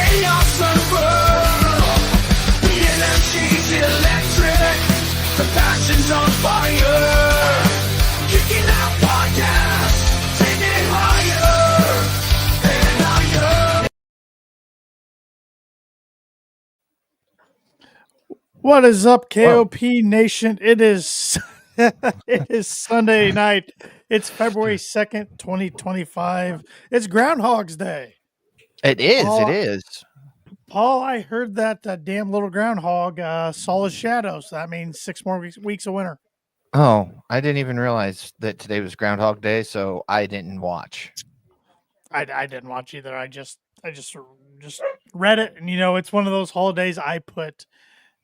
chaos unfurled. The energy's electric, the passion's on fire. Kicking out podcasts, take it higher and higher. What is up, KOP Nation? It is it is Sunday night. It's February 2nd, 2025. It's Groundhog's Day. It is. Paul, It is. Paul, I heard that damn little groundhog saw his shadow, so that means 6 more weeks of winter. Oh, I didn't even realize that today was Groundhog Day, so I didn't watch. I didn't watch either. I just read it, and it's one of those holidays I put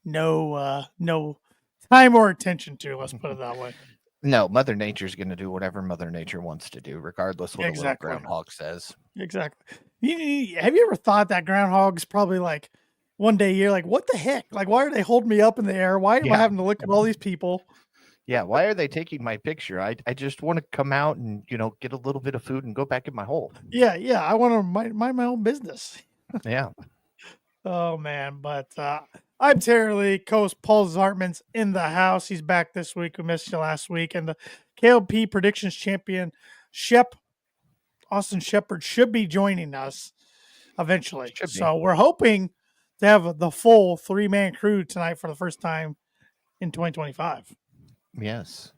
no time or attention to. Let's put it that way. No, Mother Nature's going to do whatever Mother Nature wants to do, regardless what Exactly. a little groundhog says. Exactly. Have you ever thought that groundhog's probably like one day you're like, what the heck? Like, why are they holding me up in the air? Why am I having to look at all these people? Yeah, why are they taking my picture? I just want to come out and, get a little bit of food and go back in my hole. Yeah, I want to mind my own business. Yeah. Oh, man. But I'm Terry Lee, co-host Paul Zartman's in the house. He's back this week. We missed you last week. And the KLP predictions champion, Shep, Austin Shepard, should be joining us eventually. So we're hoping to have the full 3-man crew tonight for the first time in 2025. Yes.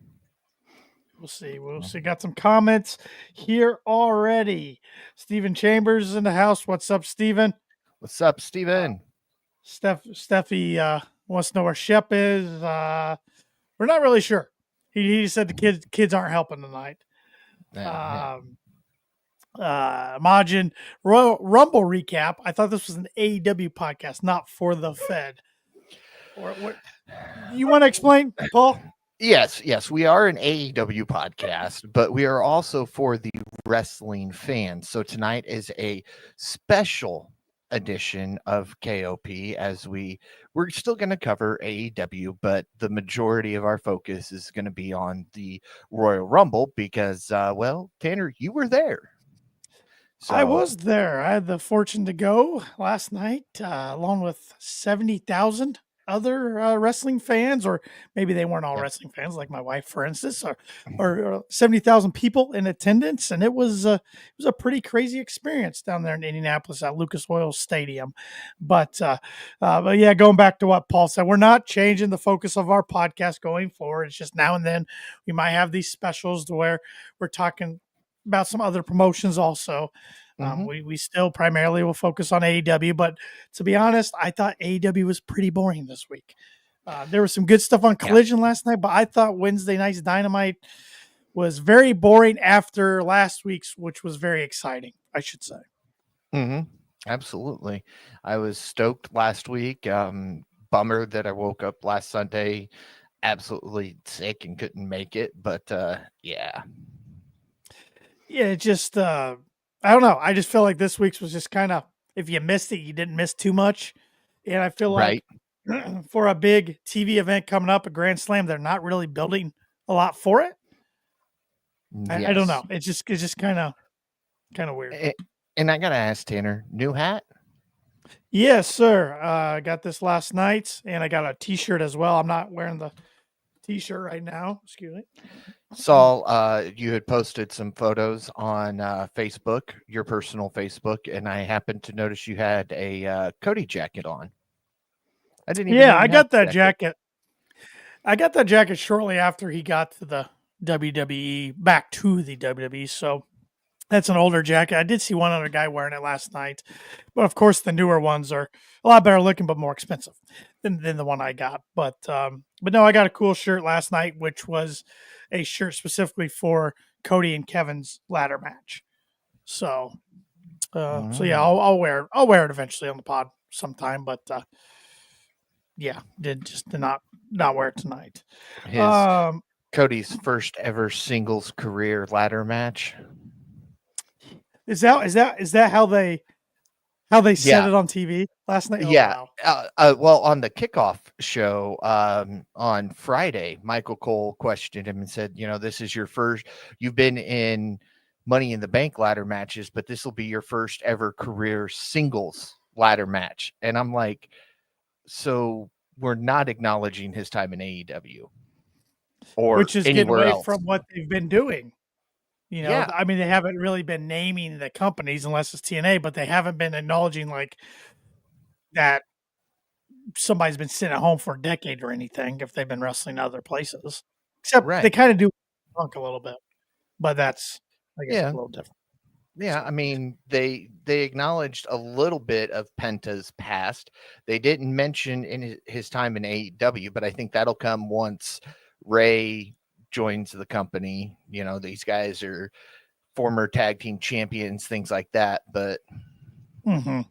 We'll see. Got some comments here already. Stephen Chambers is in the house. What's up, Stephen? What's up, Stephen? Steffi wants to know where Shep is. We're not really sure. He said the kids aren't helping tonight. Majin Royal Rumble recap. I thought this was an AEW podcast, not for the Fed. What you want to explain, Paul? Yes, we are an AEW podcast, but we are also for the wrestling fans. So tonight is a special edition of KOP, as we're still going to cover AEW, but the majority of our focus is going to be on the Royal Rumble because, Tanner, you were there. So, I was there. I had the fortune to go last night, along with 70,000 other wrestling fans, or maybe they weren't all wrestling fans, like my wife, for instance, or 70,000 people in attendance, and it was a pretty crazy experience down there in Indianapolis at Lucas Oil Stadium. But yeah, going back to what Paul said, we're not changing the focus of our podcast going forward. It's just now and then we might have these specials to where we're talking about some other promotions also. We still primarily will focus on AEW, but to be honest, I thought AEW was pretty boring this week. There was some good stuff on Collision last night, but I thought Wednesday night's Dynamite was very boring after last week's, which was very exciting, I should say. Absolutely. I was stoked last week. Bummer that I woke up last Sunday absolutely sick and couldn't make it, but yeah, it just I don't know. I just feel like this week's was just kind of, if you missed it, you didn't miss too much. And I feel like for a big TV event coming up, a Grand Slam, they're not really building a lot for it. I don't know. It's just kind of weird. And I gotta ask Tanner, new hat? Yes, sir. I got this last night, and I got a T-shirt as well. I'm not wearing the T-shirt right now. Excuse me. Saul, you had posted some photos on Facebook, your personal Facebook, and I happened to notice you had a Cody jacket on. I didn't even. Yeah, I got that jacket. I got that jacket shortly after he got to the WWE, back to the WWE. So that's an older jacket. I did see one other guy wearing it last night, but of course the newer ones are a lot better looking, but more expensive than the one I got. But no, I got a cool shirt last night, which was a shirt specifically for Cody and Kevin's ladder match. So yeah, I'll wear it eventually on the pod sometime, but yeah, did not wear it tonight. Cody's first ever singles career ladder match. Is that how they said it on TV last night? Yeah. Oh, wow. Well, on the kickoff show on Friday, Michael Cole questioned him and said, this is your first, you've been in Money in the Bank ladder matches, but this will be your first ever career singles ladder match. And I'm like, so we're not acknowledging his time in AEW or which is getting anywhere away else. from what they've been doing. Yeah. I mean, they haven't really been naming the companies unless it's TNA, but they haven't been acknowledging like that somebody's been sitting at home for a decade or anything if they've been wrestling other places. Except they Right. kind of do punk a little bit, but that's I guess Yeah. a little different. Yeah, I mean, they acknowledged a little bit of Penta's past. They didn't mention in his time in AEW, but I think that'll come once Ray joins the company. You know, these guys are former tag team champions, things like that. But Mm-hmm.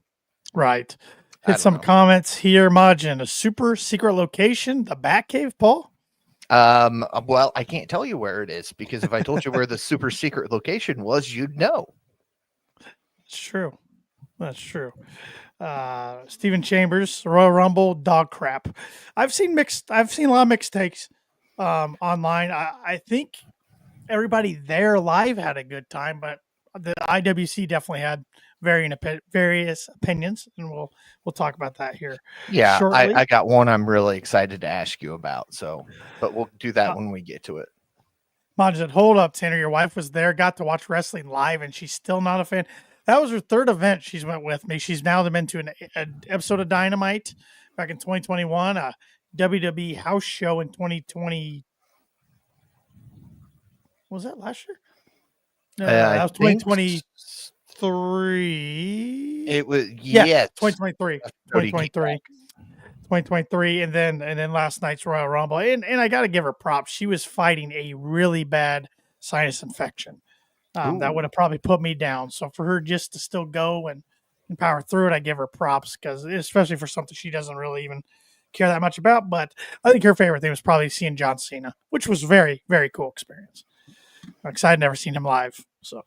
Right. I Hit don't some know. comments here, Majin. A super secret location, the Batcave, Paul? Well, I can't tell you where it is because if I told you where the super secret location was, you'd know. It's true. That's true. Steven Chambers, Royal Rumble, dog crap. I've seen a lot of mixed takes online. I think everybody there live had a good time, but the IWC definitely had various opinions, and we'll talk about that here Yeah, shortly. I got one I'm really excited to ask you about. So, but we'll do that Uh, when we get to it. Maj said, "Hold up, Tanner. Your wife was there, got to watch wrestling live, and she's still not a fan." That was her third event she's went with me. She's now been to an episode of Dynamite back in 2021, a WWE house show in 2020. Was that last year? No, I that was think 2023. it was, Yeah, yes. 2023. Cody came 2023. 2023, and then last night's Royal Rumble. And I got to give her props. She was fighting a really bad sinus infection. That would have probably put me down. So for her just to still go and power through it, I give her props because especially for something she doesn't really even care that much about. But I think her favorite thing was probably seeing John Cena, which was very, very cool experience. Because I'd never seen him live, so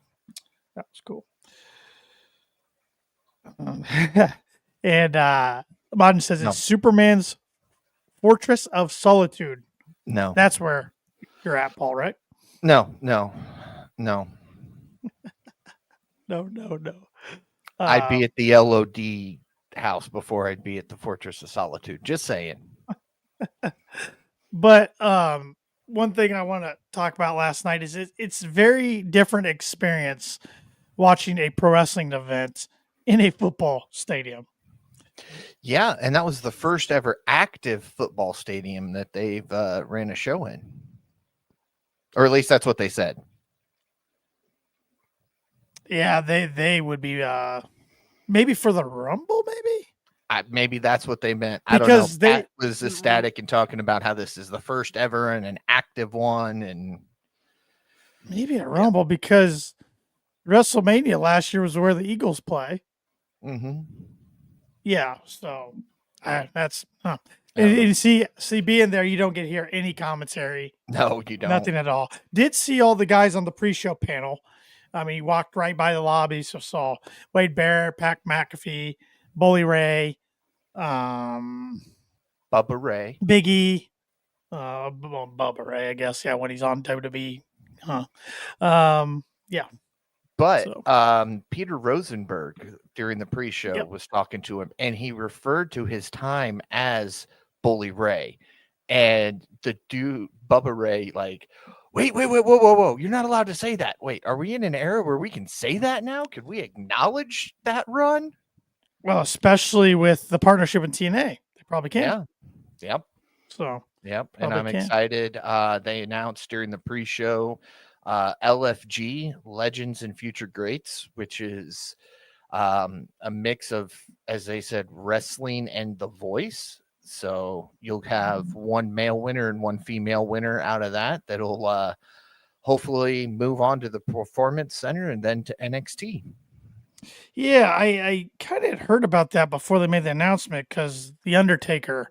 that was cool. And Modern says No. it's Superman's Fortress of Solitude. No. That's where you're at, Paul, right? No. No. I'd be at the LOD house before I'd be at the Fortress of Solitude. Just saying. But one thing I want to talk about last night is it's very different experience watching a pro wrestling event in a football stadium. Yeah, and that was the first ever active football stadium that they've ran a show in. Or at least that's what they said. Yeah, they would be maybe for the Rumble, maybe? Maybe that's what they meant. Because I don't know. Pat was ecstatic and talking about how this is the first ever and an active one, and maybe a Rumble because WrestleMania last year was where the Eagles play. Mm-hmm. Yeah, so that's and see being there, you don't get to hear any commentary. No, you don't. Nothing at all. Did see all the guys on the pre-show panel. I mean, he walked right by the lobby, so saw Wade Barrett, Pat McAfee, Bully Ray, Bubba Ray, Big E, Bubba Ray, I guess. Yeah, when he's on WWE. Yeah. But Peter Rosenberg during the pre-show was talking to him, and he referred to his time as Bully Ray, and the dude Bubba Ray like, wait, whoa! You're not allowed to say that. Wait, are we in an era where we can say that now? Could we acknowledge that run? Well, especially with the partnership in TNA, they probably can. Yeah. Yep. So. Yep. And I'm excited. They announced during the pre-show. LFG, Legends and Future Greats, which is a mix of, as they said, wrestling and The Voice. So you'll have one male winner and one female winner out of that. That'll hopefully move on to the Performance Center and then to NXT. Yeah, I kind of heard about that before they made the announcement because The Undertaker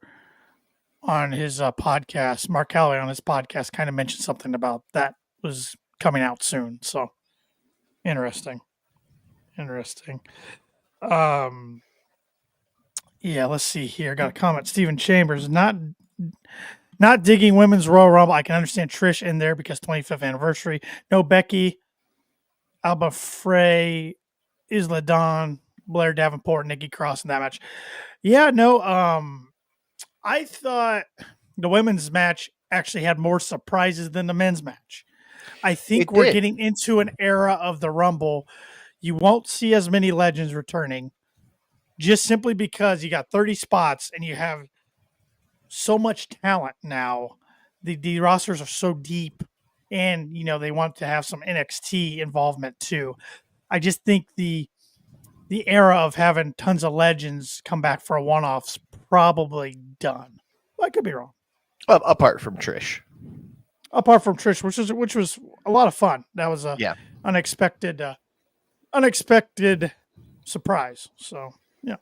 on his podcast, Mark Calloway on his podcast, kind of mentioned something about that was coming out soon. So interesting. Yeah, let's see here. Got a comment. Steven Chambers not digging women's Royal Rumble. I can understand Trish in there because 25th anniversary. No Becky, Alba Frey, Isla Dawn. Blair Davenport, Nikki Cross in that match. Yeah, no, I thought the women's match actually had more surprises than the men's match. I think It we're did. getting into an era of the Rumble. You won't see as many legends returning just simply because you got 30 spots and you have so much talent now. The rosters are so deep, and they want to have some NXT involvement too. I just think the era of having tons of legends come back for a one-off's probably done. I could be wrong. Apart from Trish. Apart from Trish, which was a lot of fun. That was a Yeah. unexpected surprise. So yeah.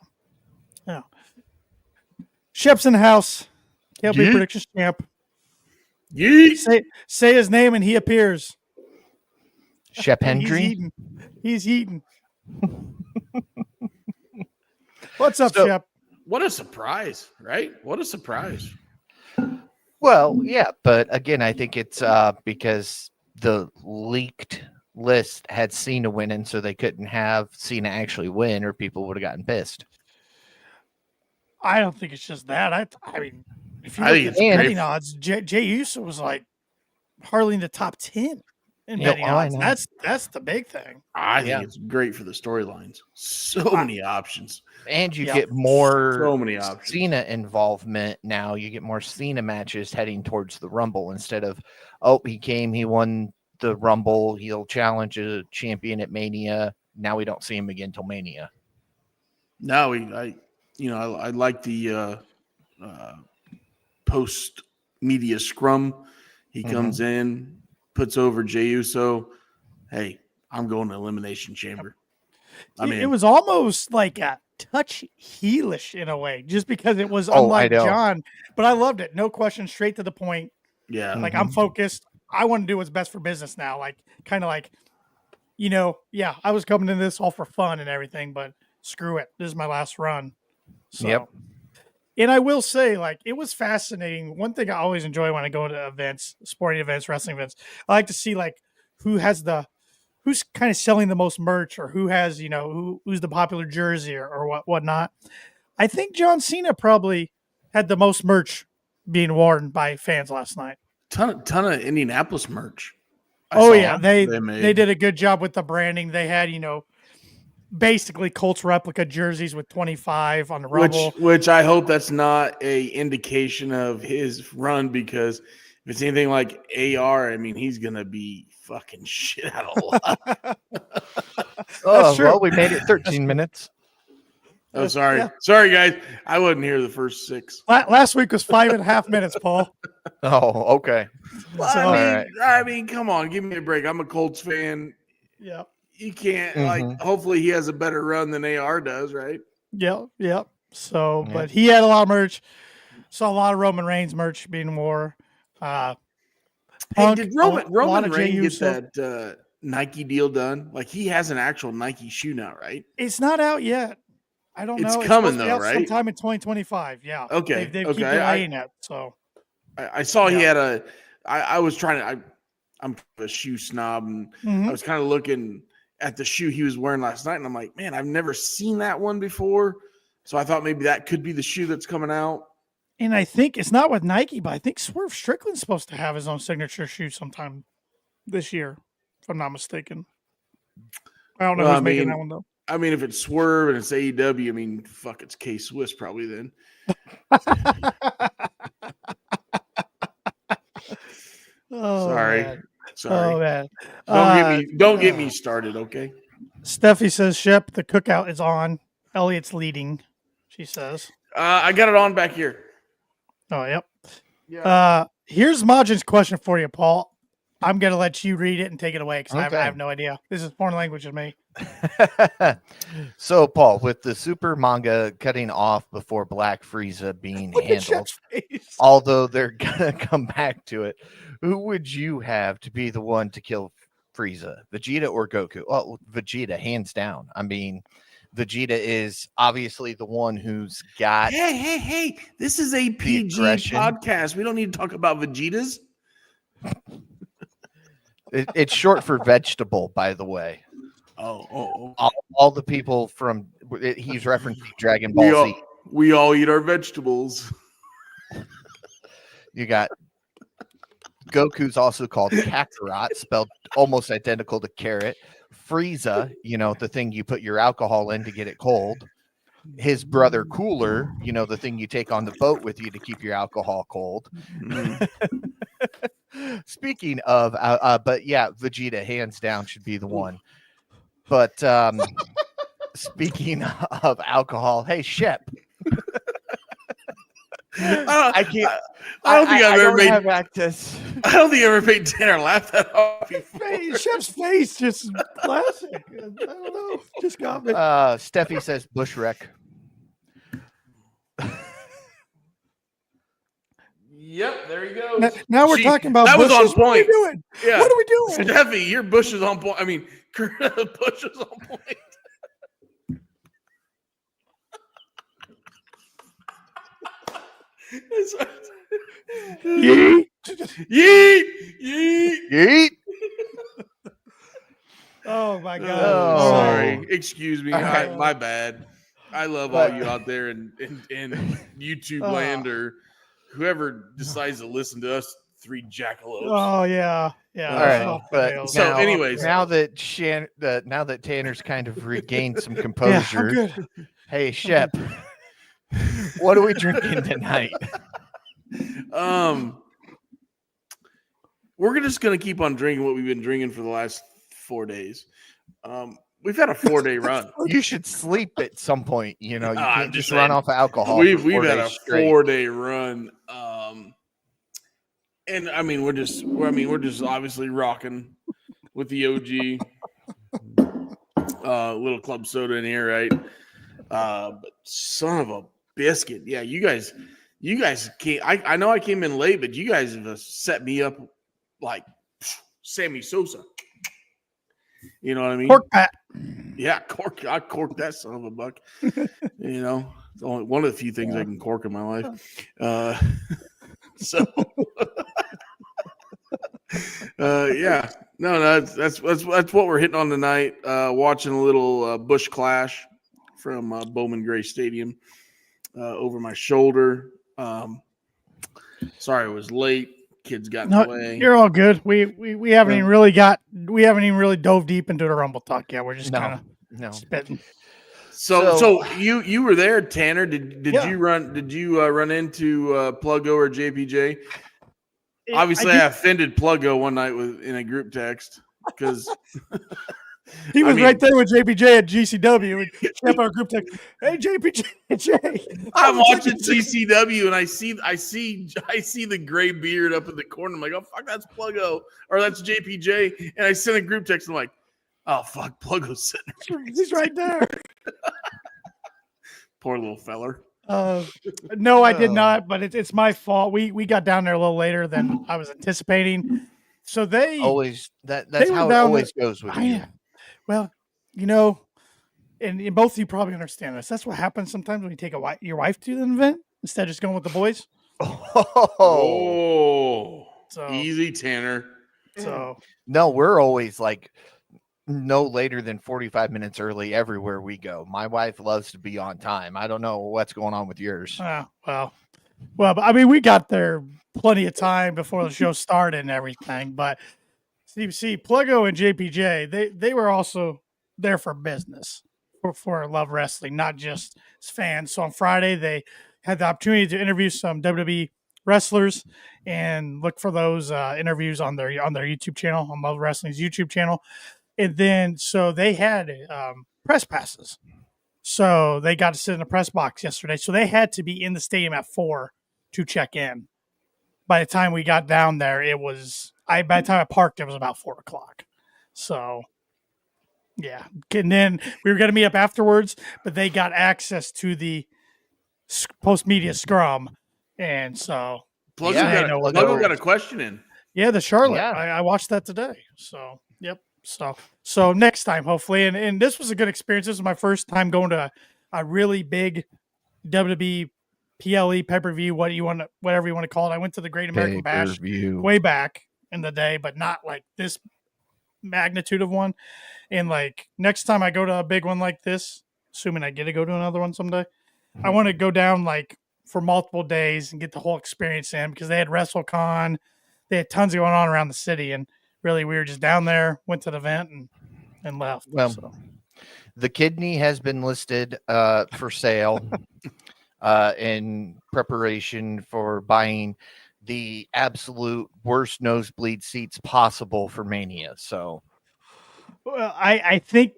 Shep's in the house. KLP Yeet. predictions champ. Yeet. Say his name and he appears. Shep And Hendry. He's eating. What's up, So- Shep? What a surprise, right? What a surprise. Well, yeah, but again, I think it's because the leaked list had Cena winning, so they couldn't have Cena actually win, or people would have gotten pissed. I don't think it's just that. I mean, if you I look think at it's the great. betting odds, Jay Uso was like hardly in the top 10 in Yeah, betting I odds. know. That's the big thing. I think Yeah. it's great for the storylines. So many options. And you Yeah. get more So many options. Cena involvement now. You get more Cena matches heading towards the Rumble instead of, oh, he won the Rumble, he'll challenge a champion at Mania. Now we don't see him again till Mania. No, I like the post media scrum. He comes in, puts over Jey Uso. Hey, I'm going to Elimination Chamber. It was almost like a touch heelish in a way, just because it was Oh, I unlike know. John. But I loved it. No question, straight to the point. yeah. Like I'm focused. I want to do what's best for business now. Like kind of like, yeah, I was coming in this all for fun and everything, but screw it. This is my last run. So, Yep. And I will say, like, it was fascinating. One thing I always enjoy when I go to events, sporting events, wrestling events, I like to see like who's kind of selling the most merch, or who has, who's the popular jersey or whatnot. I think John Cena probably had the most merch being worn by fans last night. Ton of Indianapolis merch. Oh yeah, they made. did a good job with the branding. They had, basically Colts replica jerseys with 25 on the Rumble. Which I hope that's not a indication of his run, because if it's anything like AR, I mean, he's gonna be fucking shit out of luck. Oh, true. well, we made it 13 minutes. Oh, sorry. Yeah. Sorry, guys. I wasn't here the first 6. Last week was 5.5 minutes, Paul. Oh, okay. So- I mean, come on, give me a break. I'm a Colts fan. Yeah. You can't like. Hopefully, he has a better run than AR does, right? Yep. So, Yeah. but he had a lot of merch. Saw a lot of Roman Reigns merch being wore. Hey, Punk, did a lot Roman of Jey Reigns Uso. get that Nike deal done? Like, he has an actual Nike shoe now, right? It's not out yet. I don't It's know. coming, supposed to be though, out right? Sometime in 2025. Yeah. Okay, They okay. keep delaying it. So I saw he Yeah. had a. I was trying to. I'm a shoe snob, and Mhm. I was kind of looking at the shoe he was wearing last night, and I'm like, man, I've never seen that one before. So I thought maybe that could be the shoe that's coming out. And I think it's not with Nike, but I think Swerve Strickland's supposed to have his own signature shoe sometime this year, if I'm not mistaken. I don't know Well, who's I making mean- that one though. I mean, if it's Swerve and it's AEW, I mean, fuck, it's K Swiss probably then. Oh, Sorry. man. Sorry. Oh man. Don't get me started, okay? Steffi says, Shep, the cookout is on. Elliot's leading, she says. I got it on back here. Oh, yep. Yeah. Here's Majin's question for you, Paul. I'm going to let you read it and take it away because Okay. I have no idea. This is foreign language to me. So, Paul, with the super manga cutting off before Black Frieza being Look at handled, Shep's face. although they're gonna come back to it, who would you have to be the one to kill Frieza, Vegeta or Goku? Oh, Vegeta, hands down. I mean, Vegeta is obviously the one who's got. Hey. This is a PG aggression. podcast. We don't need to talk about Vegetas. It's short for vegetable, by the way. Oh. All the people from he's referencing Dragon Ball Z. We all eat our vegetables. You got Goku's also called Kakarot, spelled almost identical to carrot. Frieza, the thing you put your alcohol in to get it cold. His brother Cooler, the thing you take on the boat with you to keep your alcohol cold. Speaking of, but yeah, Vegeta hands down should be the one. But speaking of alcohol, hey Shep, I can't. I don't think I've ever made have access. I don't think I ever made Tanner laugh that hard before. Hey, Shep's face just classic. I don't know. Just got me. Steffi says Bushwreck. Yep, there he goes. Now we're talking about that bushes. was on point. What are we doing? Yeah. What are we doing? Steffi, your bush is on point. I mean, Bush is on point. Yeet. Yeet! Yeet! Yeet. Oh my God! Oh. Sorry, excuse me. Right. My bad. I love all you out there in YouTube land or whoever decides to listen to us three jackalopes. Oh yeah. All right, Oh, but fail. So now, anyways. now that Tanner's kind of regained some Yeah, composure, I'm good. hey Shep, what are we drinking tonight? We're just gonna keep on drinking what we've been drinking for the last 4 days. We've had a 4-day run. You should sleep at some point. You can't just just run saying. off of alcohol. We've for 4 had days a straight. 4-day run. And I mean we're just obviously rocking with the OG little club soda in here, right? But son of a biscuit. Yeah, you guys came. I know I came in late, but you guys have set me up like Sammy Sosa. You know what I mean? Cork pat. Yeah, I corked that son of a buck. It's only one of the few things I can cork in my life. So yeah. No, that's what we're hitting on tonight. Watching a little Bush Clash from Bowman Gray Stadium over my shoulder. Sorry I was late. Kids got in the way. You're all good. We haven't even really dove deep into the Rumble talk yet. We're just kind of spitting. So you were there, Tanner. Did you run into Pluggo or JPJ? Obviously, I offended Pluggo one night in a group text because he was right there with JPJ at GCW and Shep our group text. Hey JPJ, I'm watching GCW and I see the gray beard up in the corner. I'm like, oh fuck, that's Pluggo or that's JPJ. And I sent a group text. I'm like, oh fuck, Pluggo's sitting there. He's right there. Poor little feller. No, I did not, but it's my fault. We got down there a little later than I was anticipating. So they always that's how it always goes with you. Well, and both of you probably understand this. That's what happens sometimes when you take your wife to an event instead of just going with the boys. Oh, so easy, Tanner. So no, we're always like no later than 45 minutes early everywhere we go. My wife loves to be on time. I don't know what's going on with yours. Well, but I mean, we got there plenty of time before the show started and everything. But see, Pluggo and JPJ, they were also there for business, for Love Wrestling, not just as fans. So on Friday, they had the opportunity to interview some WWE wrestlers and look for those interviews on their YouTube channel, on Love Wrestling's YouTube channel. And then, so they had press passes. So they got to sit in the press box yesterday. So they had to be in the stadium at 4 to check in. By the time we got down there, by the time I parked, it was about 4 o'clock. So, yeah. And then we were going to meet up afterwards, but they got access to the post-media scrum. And so, Pluggo got a question in. Yeah, the Charlotte. Yeah. I watched that today. So, yep. So next time, hopefully, and this was a good experience. This was my first time going to a really big WWE PLE pay-per-view, whatever you want to call it. I went to the Great American Bash way back in the day, but not like this magnitude of one. And like next time I go to a big one like this, assuming I get to go to another one someday. I Mhm. want to go down like for multiple days and get the whole experience in because they had WrestleCon. They had tons going on around the city, and really we were just down there, went to the event and left. Well, So the kidney has been listed for sale in preparation for buying the absolute worst nosebleed seats possible for Mania. So, well, I think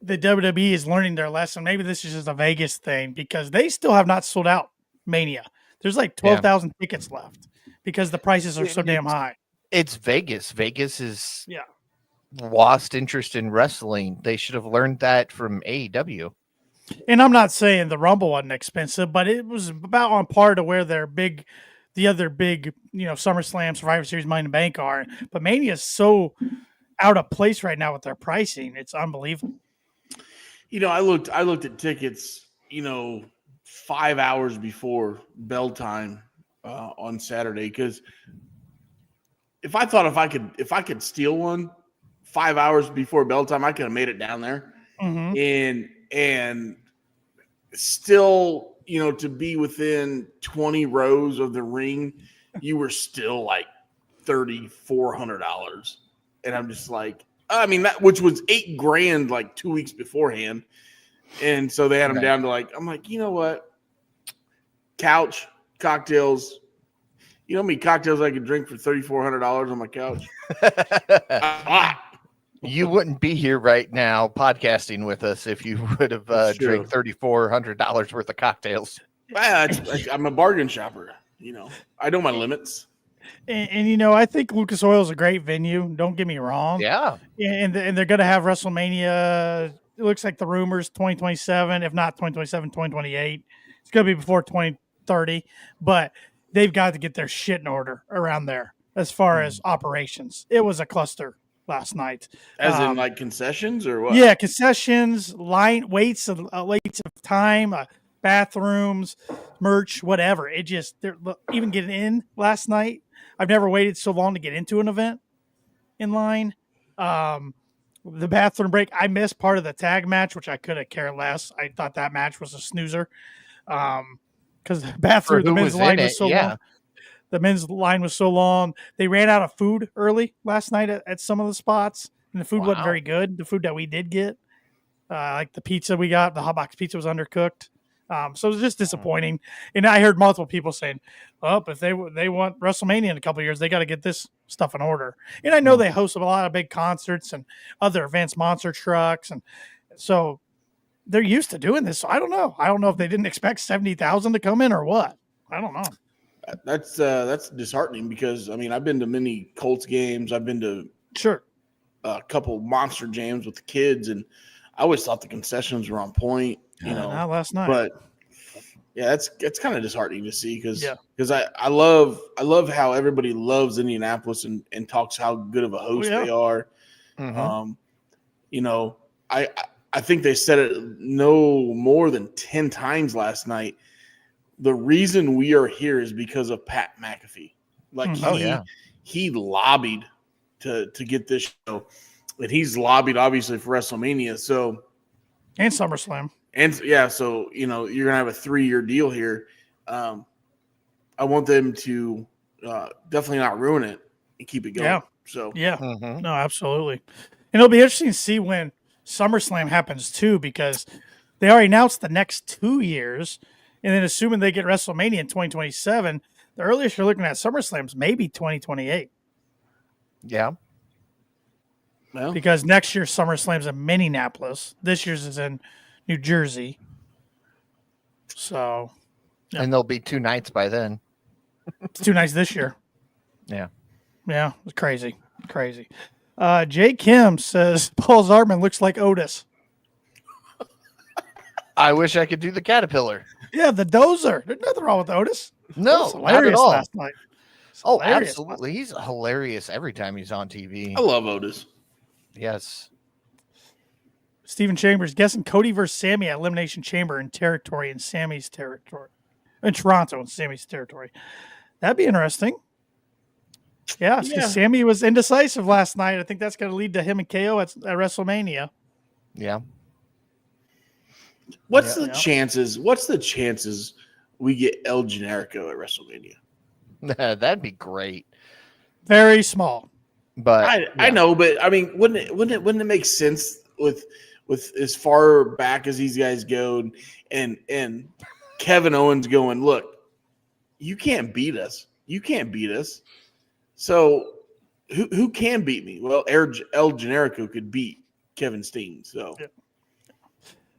the WWE is learning their lesson. Maybe this is just a Vegas thing because they still have not sold out Mania. There's like Yeah. 12,000 tickets left because the prices are so damn high. It's Vegas. Vegas is Yeah. lost interest in wrestling. They should have learned that from AEW. And I'm not saying the Rumble wasn't expensive, but it was about on par to where the other big, SummerSlam, Survivor Series, Money in the Bank are. But Mania is so out of place right now with their pricing. It's unbelievable. I looked at tickets, 5 hours before bell time on Saturday because if I could steal one 5 hours before bell time, I could have made it down there. Mm-hmm. And still, to be within 20 rows of the ring, you were still like $3,400. And I'm just like, that which was $8,000 like 2 weeks beforehand. And so they had them down to like, I'm like, you know what? Couch, cocktails. You know how many cocktails I could drink for $3,400 on my couch? A lot. You wouldn't be here right now podcasting with us if you would have drank $3,400 worth of cocktails. I'm a bargain shopper. I know my limits. And I think Lucas Oil is a great venue. Don't get me wrong. Yeah. And they're going to have WrestleMania. It looks like the rumors 2027, if not 2027, 2028. It's going to be before 2030, but they've got to get their shit in order around there as far as operations. It was a cluster last night. As in like concessions or what? Yeah, concessions, waits of time, bathrooms, merch, whatever. It just even getting in last night. I've never waited so long to get into an event in line. The bathroom break, I missed part of the tag match, which I could have cared less. I thought that match was a snoozer. Because the men's line was so long. The men's line was so long. They ran out of food early last night at some of the spots, and the food wasn't very good. The food that we did get, like the pizza we got, the hot box pizza was undercooked. So it was just disappointing. And I heard multiple people saying, well, if they want WrestleMania in a couple of years, they got to get this stuff in order. And I know they host a lot of big concerts and other events, monster trucks. And so they're used to doing this. So I don't know. I don't know if they didn't expect 70,000 to come in or what. I don't know. That's disheartening because, I've been to many Colts games. I've been to a couple monster jams with the kids, and I always thought the concessions were on point. Not last night, but yeah, it's kind of disheartening to see because I love how everybody loves Indianapolis and talks how good of a host they are. Mm-hmm. I think they said it no more than 10 times last night. The reason we are here is because of Pat McAfee. Like he lobbied to get this show, and he's lobbied obviously for WrestleMania. So and SummerSlam. And so you're gonna have a 3-year deal here. I want them to definitely not ruin it and keep it going. Yeah. So no, absolutely. And it'll be interesting to see when SummerSlam happens too, because they already announced the next 2 years, and then assuming they get WrestleMania in 2027, the earliest you're looking at SummerSlam is maybe 2028. Yeah. Well, because next year's SummerSlam's in Minneapolis. This year's is in New Jersey. So, and there'll be 2 nights by then. It's 2 nights this year. Yeah. Yeah, it's crazy. Crazy. Jay Kim says Paul Zartman looks like Otis. I wish I could do the caterpillar. Yeah, the dozer. There's nothing wrong with Otis. No, hilarious not at all. Last night. Absolutely. He's hilarious every time he's on TV. I love Otis. Yes. Stephen Chambers guessing Cody versus Sammy at Elimination Chamber in territory in Sammy's territory. In Toronto in Sammy's territory. That'd be interesting. Yeah, because Sammy was indecisive last night. I think that's going to lead to him and KO at WrestleMania. Yeah. What's the chances? What's the chances we get El Generico at WrestleMania? That'd be great. Very small. But I know, but I mean, wouldn't it make sense with as far back as these guys go and Kevin Owens going, look, you can't beat us. You can't beat us. So who can beat me? Well, El Generico could beat Kevin Steen. So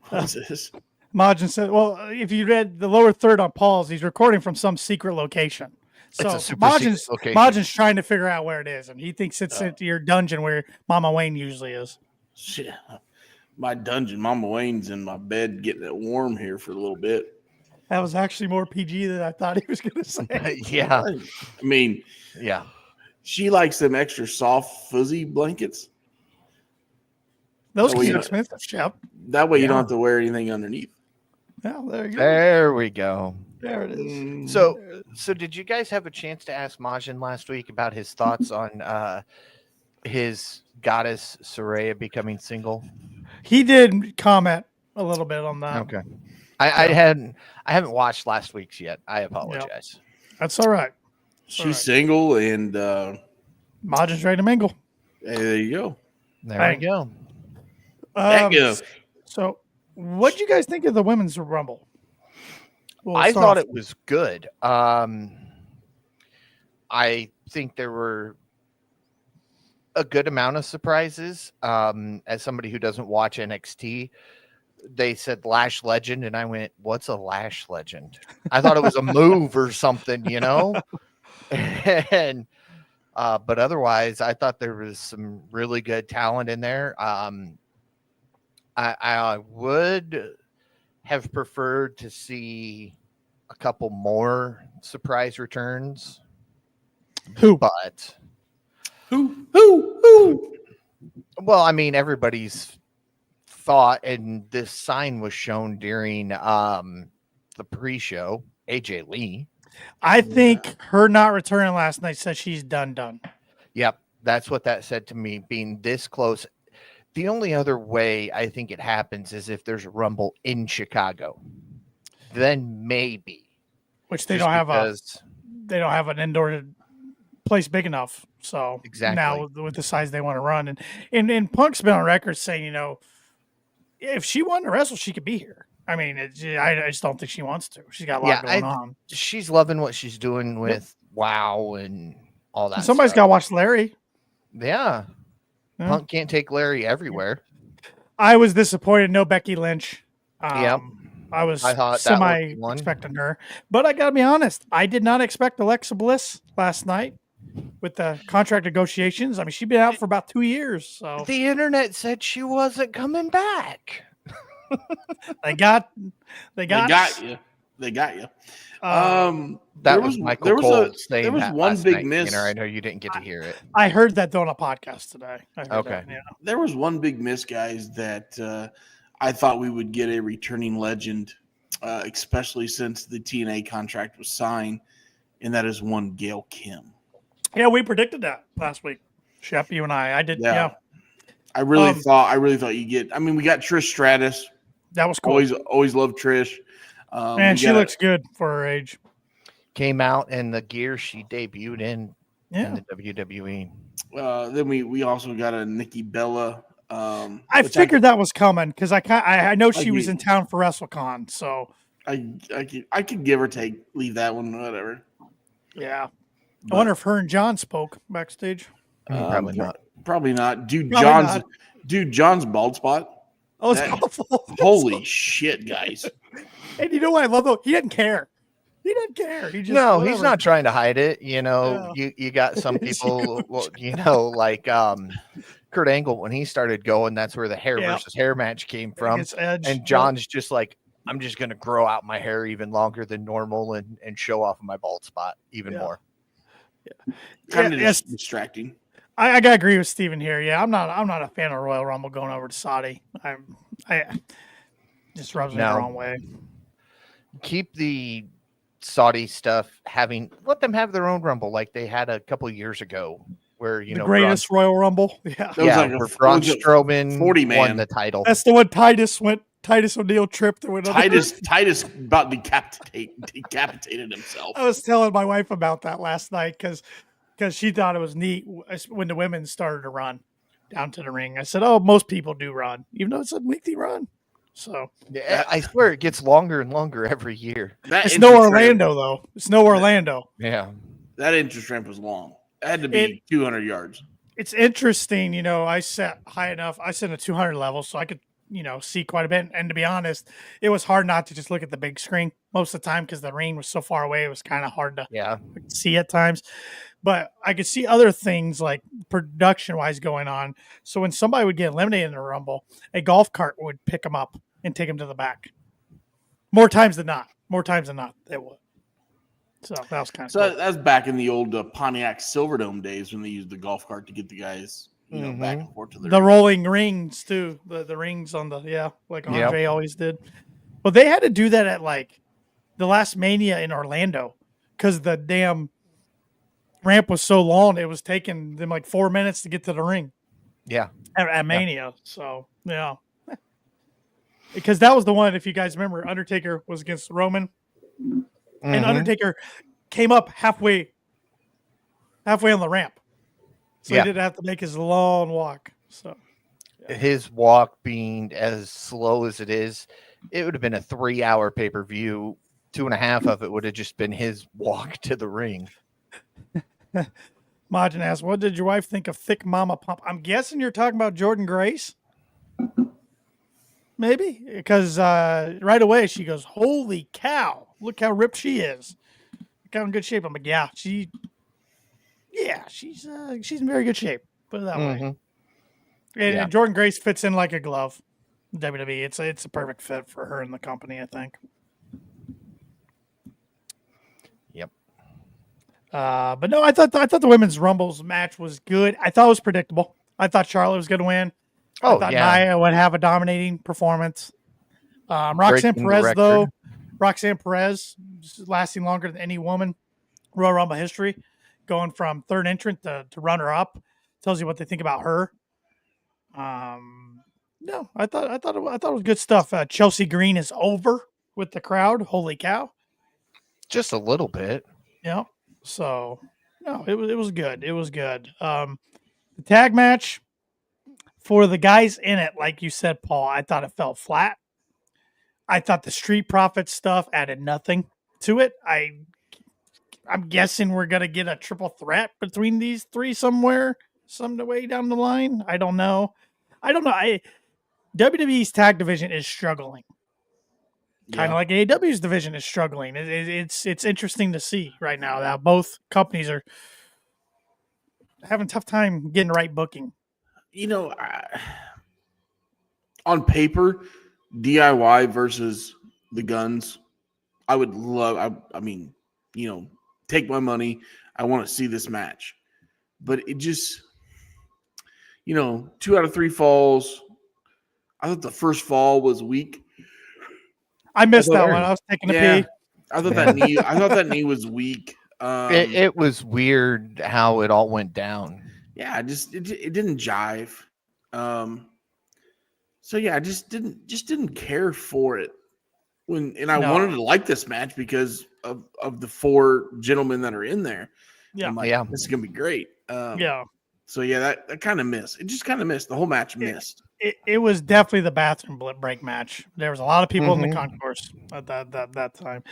what's this? Majin said, well, if you read the lower third on Paul's, he's recording from some secret location. So it's a super secret location. Majin's trying to figure out where it is, and he thinks it's into your dungeon where Mama Wayne usually is. Shit. My dungeon, Mama Wayne's in my bed getting it warm here for a little bit. That was actually more PG than I thought he was going to say. Yeah. I mean, yeah. She likes them extra soft, fuzzy blankets. Those are expensive, Shep. That way you don't have to wear anything underneath. Yeah, there you go. There we go. There it is. So did you guys have a chance to ask Majin last week about his thoughts on his goddess Saraya becoming single? He did comment a little bit on that. Okay. I haven't watched last week's yet. I apologize. Yep. That's all right. She's single and Majin's ready to mingle. Hey, there you go. There we go. So what did you guys think of the women's rumble? I thought it was good. I think there were a good amount of surprises. As somebody who doesn't watch NXT, they said Lash Legend, and I went, "What's a Lash Legend?" I thought it was a move or something, you know. And but otherwise, I thought there was some really good talent in there. I would have preferred to see a couple more surprise returns. Who? But who? Well, I mean, everybody's thought, and this sign was shown during the pre-show. AJ Lee. I think her not returning last night says she's done. Yep, that's what that said to me. Being this close. The only other way I think it happens is if there's a Rumble in Chicago, then maybe. Which they don't have an indoor place big enough. So exactly now with the size they want to run, and Punk's been on record saying, you know, if she wanted to wrestle, she could be here. I mean, I just don't think she wants to. She's got a lot going on. She's loving what she's doing with WoW and all that. Somebody's got to watch Larry. Yeah. Punk can't take Larry everywhere. I was disappointed. No Becky Lynch. Yep. I was semi-expecting her. But I got to be honest. I did not expect Alexa Bliss last night with the contract negotiations. I mean, she'd been out for about 2 years. So the internet said she wasn't coming back. They got you. They got you. That was Michael Cole saying there was that one last big night, miss. I know you didn't get to hear it. I heard that on a podcast today. Okay. There was one big miss, guys, that I thought we would get a returning legend, especially since the TNA contract was signed, and that is one Gail Kim. Yeah, we predicted that last week. Shep, you and I did. Yeah. I really thought you get. I mean, we got Trish Stratus. That was cool. Always loved Trish. Man, she looks good for her age. Came out in the gear she debuted in the WWE. Then we also got a Nikki Bella. I figured that was coming because I know she was in town for WrestleCon, so I could give or take, leave that one, whatever. Yeah, I wonder if her and John spoke backstage. Probably not. Probably not. Dude, John's bald spot. Oh, it's awful. Holy shit, guys! And you know what I love though? He didn't care. He didn't care. He just whatever. He's not trying to hide it. You know, you got some people, well, you know, like Kurt Angle when he started going. That's where the hair versus hair match came from. And John's just like, I'm just going to grow out my hair even longer than normal and show off my bald spot even more. Yeah, kind of distracting. I gotta agree with Steven here. Yeah, I'm not a fan of Royal Rumble going over to Saudi. I just rubs me the wrong way. Keep the Saudi stuff let them have their own Rumble like they had a couple years ago, where the greatest Royal Rumble. Yeah, where Braun Strowman 40-man won the title. That's the one Titus went Titus O'Neil tripped and went on. Titus about decapitated himself. I was telling my wife about that last night because she thought it was neat when the women started to run down to the ring. I said, "Oh, most people do run, even though it's a lengthy run." So I swear it gets longer and longer every year. it's no Orlando though. It's no Orlando. Yeah, that entrance ramp was long. It had to be 200 yards. It's interesting, I set high enough. I set a 200 level, so I could, see quite a bit. And to be honest, it was hard not to just look at the big screen most of the time because the ring was so far away. It was kind of hard to see at times. But I could see other things like production-wise going on. So when somebody would get eliminated in the Rumble, a golf cart would pick them up and take them to the back. More times than not, they would. So that was kind of cool. That's back in the old Pontiac Silverdome days when they used the golf cart to get the guys, back and forth to the rolling rings too. The rings on like Andre always did. Well, they had to do that at like the last Mania in Orlando because the damn ramp was so long. It was taking them like 4 minutes to get to the ring. Yeah, at Mania. So yeah, because that was the one. If you guys remember, Undertaker was against Roman. And Undertaker came up halfway on the ramp. So he didn't have to make his long walk. So his walk being as slow as it is, it would have been a 3-hour pay-per-view. 2.5 of it would have just been his walk to the ring. Majin asked, what did your wife think of Thick Mama Pump? I'm guessing you're talking about Jordan Grace. Maybe because right away she goes, "Holy cow! Look how ripped she is. Look how in good shape." I'm like, "Yeah, she's in very good shape." Put it that way. And Jordan Grace fits in like a glove. WWE, it's a perfect fit for her in the company, I think. Yep. But no, I thought the women's Rumbles match was good. I thought it was predictable. I thought Charlotte was going to win. I thought Nia would have a dominating performance. Roxanne Perez lasting longer than any woman Royal Rumble history, going from third entrant to runner up, tells you what they think about her. No, I thought it was good stuff. Chelsea Green is over with the crowd. Holy cow! Just a little bit. Yeah. So no, it was good. It was good. The tag match. For the guys in it, like you said, Paul, I thought it fell flat. I thought the Street Profits stuff added nothing to it. I'm guessing we're going to get a triple threat between these three somewhere, some way down the line. I don't know. WWE's tag division is struggling. Kind of like AEW's division is struggling. It's interesting to see right now that both companies are having a tough time getting the right booking. On paper, DIY versus the Guns, I would love. I mean, take my money. I want to see this match, but it just, 2 out of 3 falls. I thought the first fall was weak. I missed that one. I was taking a pee. I thought that knee. I thought that knee was weak. It was weird how it all went down. Yeah, it didn't jive. So yeah, I just didn't care for it I wanted to like this match because of the 4 gentlemen that are in there. Yeah, I'm like, this is gonna be great. So yeah, that kind of missed. It just kind of missed. The whole match missed. It was definitely the bathroom break match. There was a lot of people in the concourse at that time.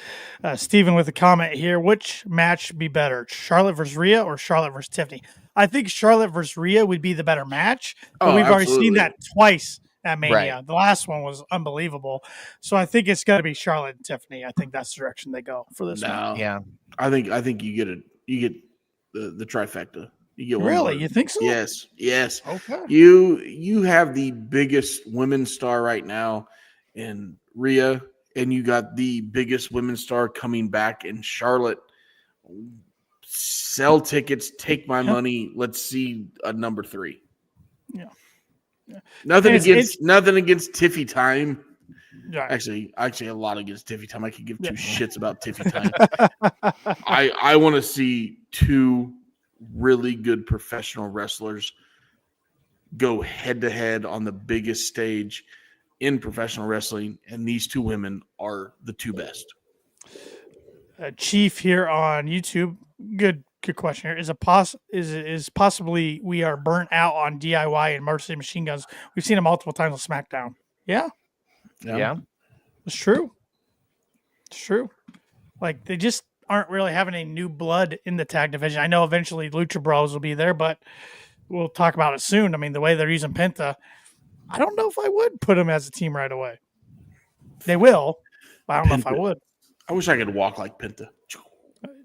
Steven with a comment here. Which match be better, Charlotte versus Rhea or Charlotte versus Tiffany? I think Charlotte versus Rhea would be the better match. But we've already seen that twice at Mania. Right. The last one was unbelievable. So I think it's got to be Charlotte and Tiffany. I think that's the direction they go for this one. Yeah. I think you get the trifecta. You get really? You think so? Yes. Okay. You have the biggest women's star right now in Rhea, and you got the biggest women's star coming back in Charlotte. Sell tickets, take my money. Let's see a number 3. Yeah. Nothing against Tiffy Time. Yeah. Actually, a lot against Tiffy Time. I could give 2 shits about Tiffy Time. I want to see 2 really good professional wrestlers go head to head on the biggest stage in professional wrestling, and these two women are the two best. Chief here on YouTube. Good question here. Is possibly we are burnt out on DIY and Motor City Machine Guns? We've seen them multiple times on SmackDown. Yeah, Yeah. it's true. It's true. Like they just aren't really having any new blood in the tag division. I know eventually Lucha Bros will be there, but we'll talk about it soon. I mean, the way they're using Penta, I don't know if I would put them as a team right away. They will, but I don't know if I would. I wish I could walk like Penta.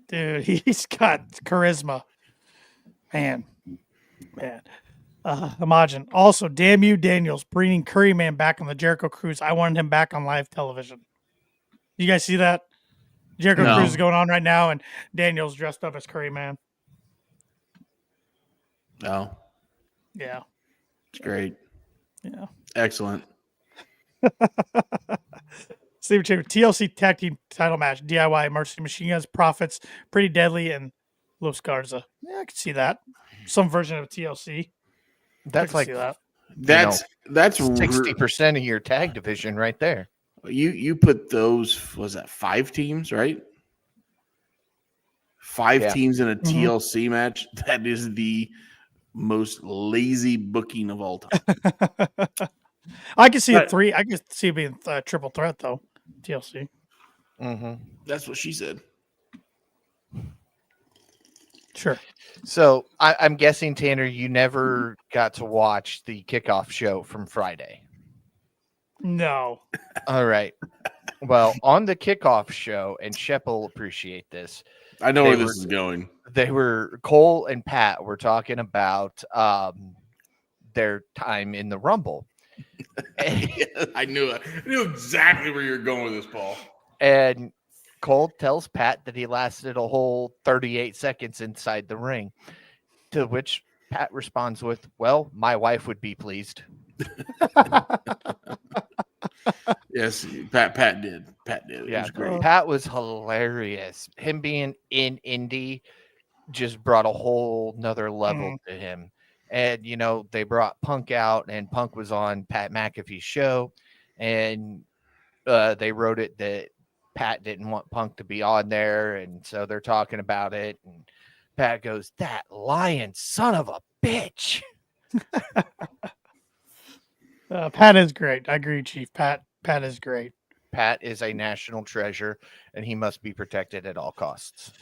Dude, he's got charisma. Man. Imagine. Also, damn you, Daniels, bringing Curryman back on the Jericho Cruise. I wanted him back on live television. You guys see that? Jericho No. Cruise is going on right now, and Daniels dressed up as Curryman. No, Yeah. it's great. Yeah. Excellent. Steve Chamber, TLC tag team title match, DIY, Mercy Machine Guns, Profits, Pretty Deadly, and Los Garza. Yeah, I can see that. Some version of TLC. That's like see that. That's 60% of your tag division right there. You put those, was that 5 teams, right? 5 teams in a TLC match. That is the most lazy booking of all time. I can see it 3. I can see it being triple threat though. TLC. Mm-hmm. That's what she said. Sure. So I'm guessing, Tanner, you never got to watch the kickoff show from Friday. No. All right. Well, on the kickoff show, and Shep will appreciate this. I know where this is going. They were Cole and Pat were talking about their time in the Rumble. I knew it. I knew exactly where you're going with this, Paul. And Cole tells Pat that he lasted a whole 38 seconds inside the ring, to which Pat responds with, "Well, my wife would be pleased." Yes, Pat did. It was great. Pat was hilarious. Him being in Indy just brought a whole nother level to him. And, you know, they brought Punk out, and Punk was on Pat McAfee's show, and they wrote it that Pat didn't want Punk to be on there, and so they're talking about it, and Pat goes, "That lying son of a bitch." Pat is great. I agree, Chief. Pat is great. Pat is a national treasure, and he must be protected at all costs.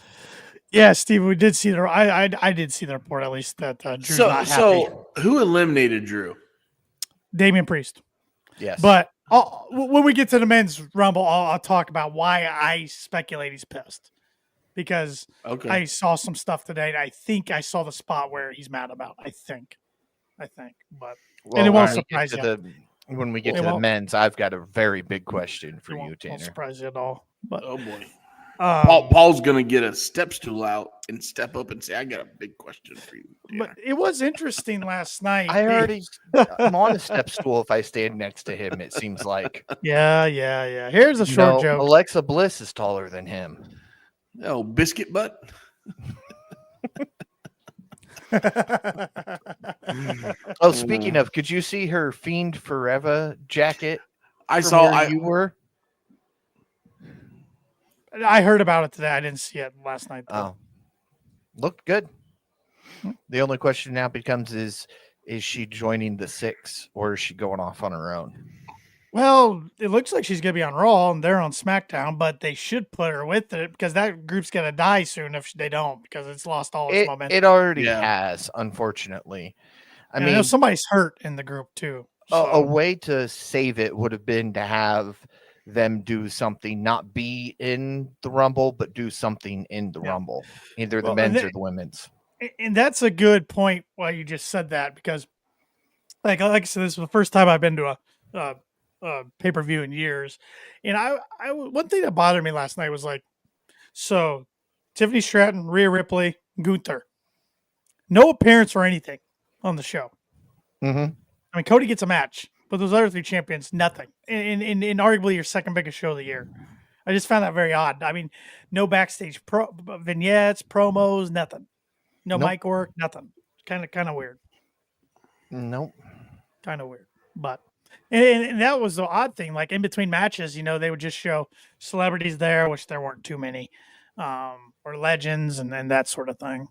Yeah, Steve, we did see the. I did see the report at least that Drew's not happy. So who eliminated Drew? Damian Priest. Yes, but when we get to the men's rumble, I'll talk about why I speculate he's pissed, because I saw some stuff today, and I think I saw the spot where he's mad about. I think, but and it won't surprise you. When we get to the men's, I've got a very big question for you, Tanner. Won't surprise you at all. But oh boy. Paul's gonna get a step stool out and step up and say, "I got a big question for you." But it was interesting last night. I'm on a step stool if I stand next to him. It seems like. Yeah. Here's a short joke. Alexa Bliss is taller than him. Oh, biscuit butt. Oh, speaking of, could you see her Fiend Forever jacket? I saw. You were. I heard about it today. I didn't see it last night, though. Oh, looked good. The only question now becomes: is she joining the 6, or is she going off on her own? Well, it looks like she's going to be on Raw, and they're on SmackDown, but they should put her with it because that group's going to die soon if they don't, because it's lost all its momentum. It already has, unfortunately. I mean, I know somebody's hurt in the group, too. So. A way to save it would have been to have them do something, not be in the Rumble, but do something in the Rumble, either the men's or the women's. And that's a good point why you just said that, because like I said, this is the first time I've been to a pay-per-view in years. And I one thing that bothered me last night was like, so Tiffany Stratton, Rhea Ripley, Gunther, no appearance or anything on the show. Mm-hmm. I mean, Cody gets a match, but those other 3 champions, nothing. In arguably your second biggest show of the year. I just found that very odd. I mean, no backstage vignettes, promos, nothing. No mic work, nothing. Kind of weird. Nope. Kind of weird. But And that was the odd thing. Like in between matches, they would just show celebrities there, which there weren't too many, or legends and that sort of thing.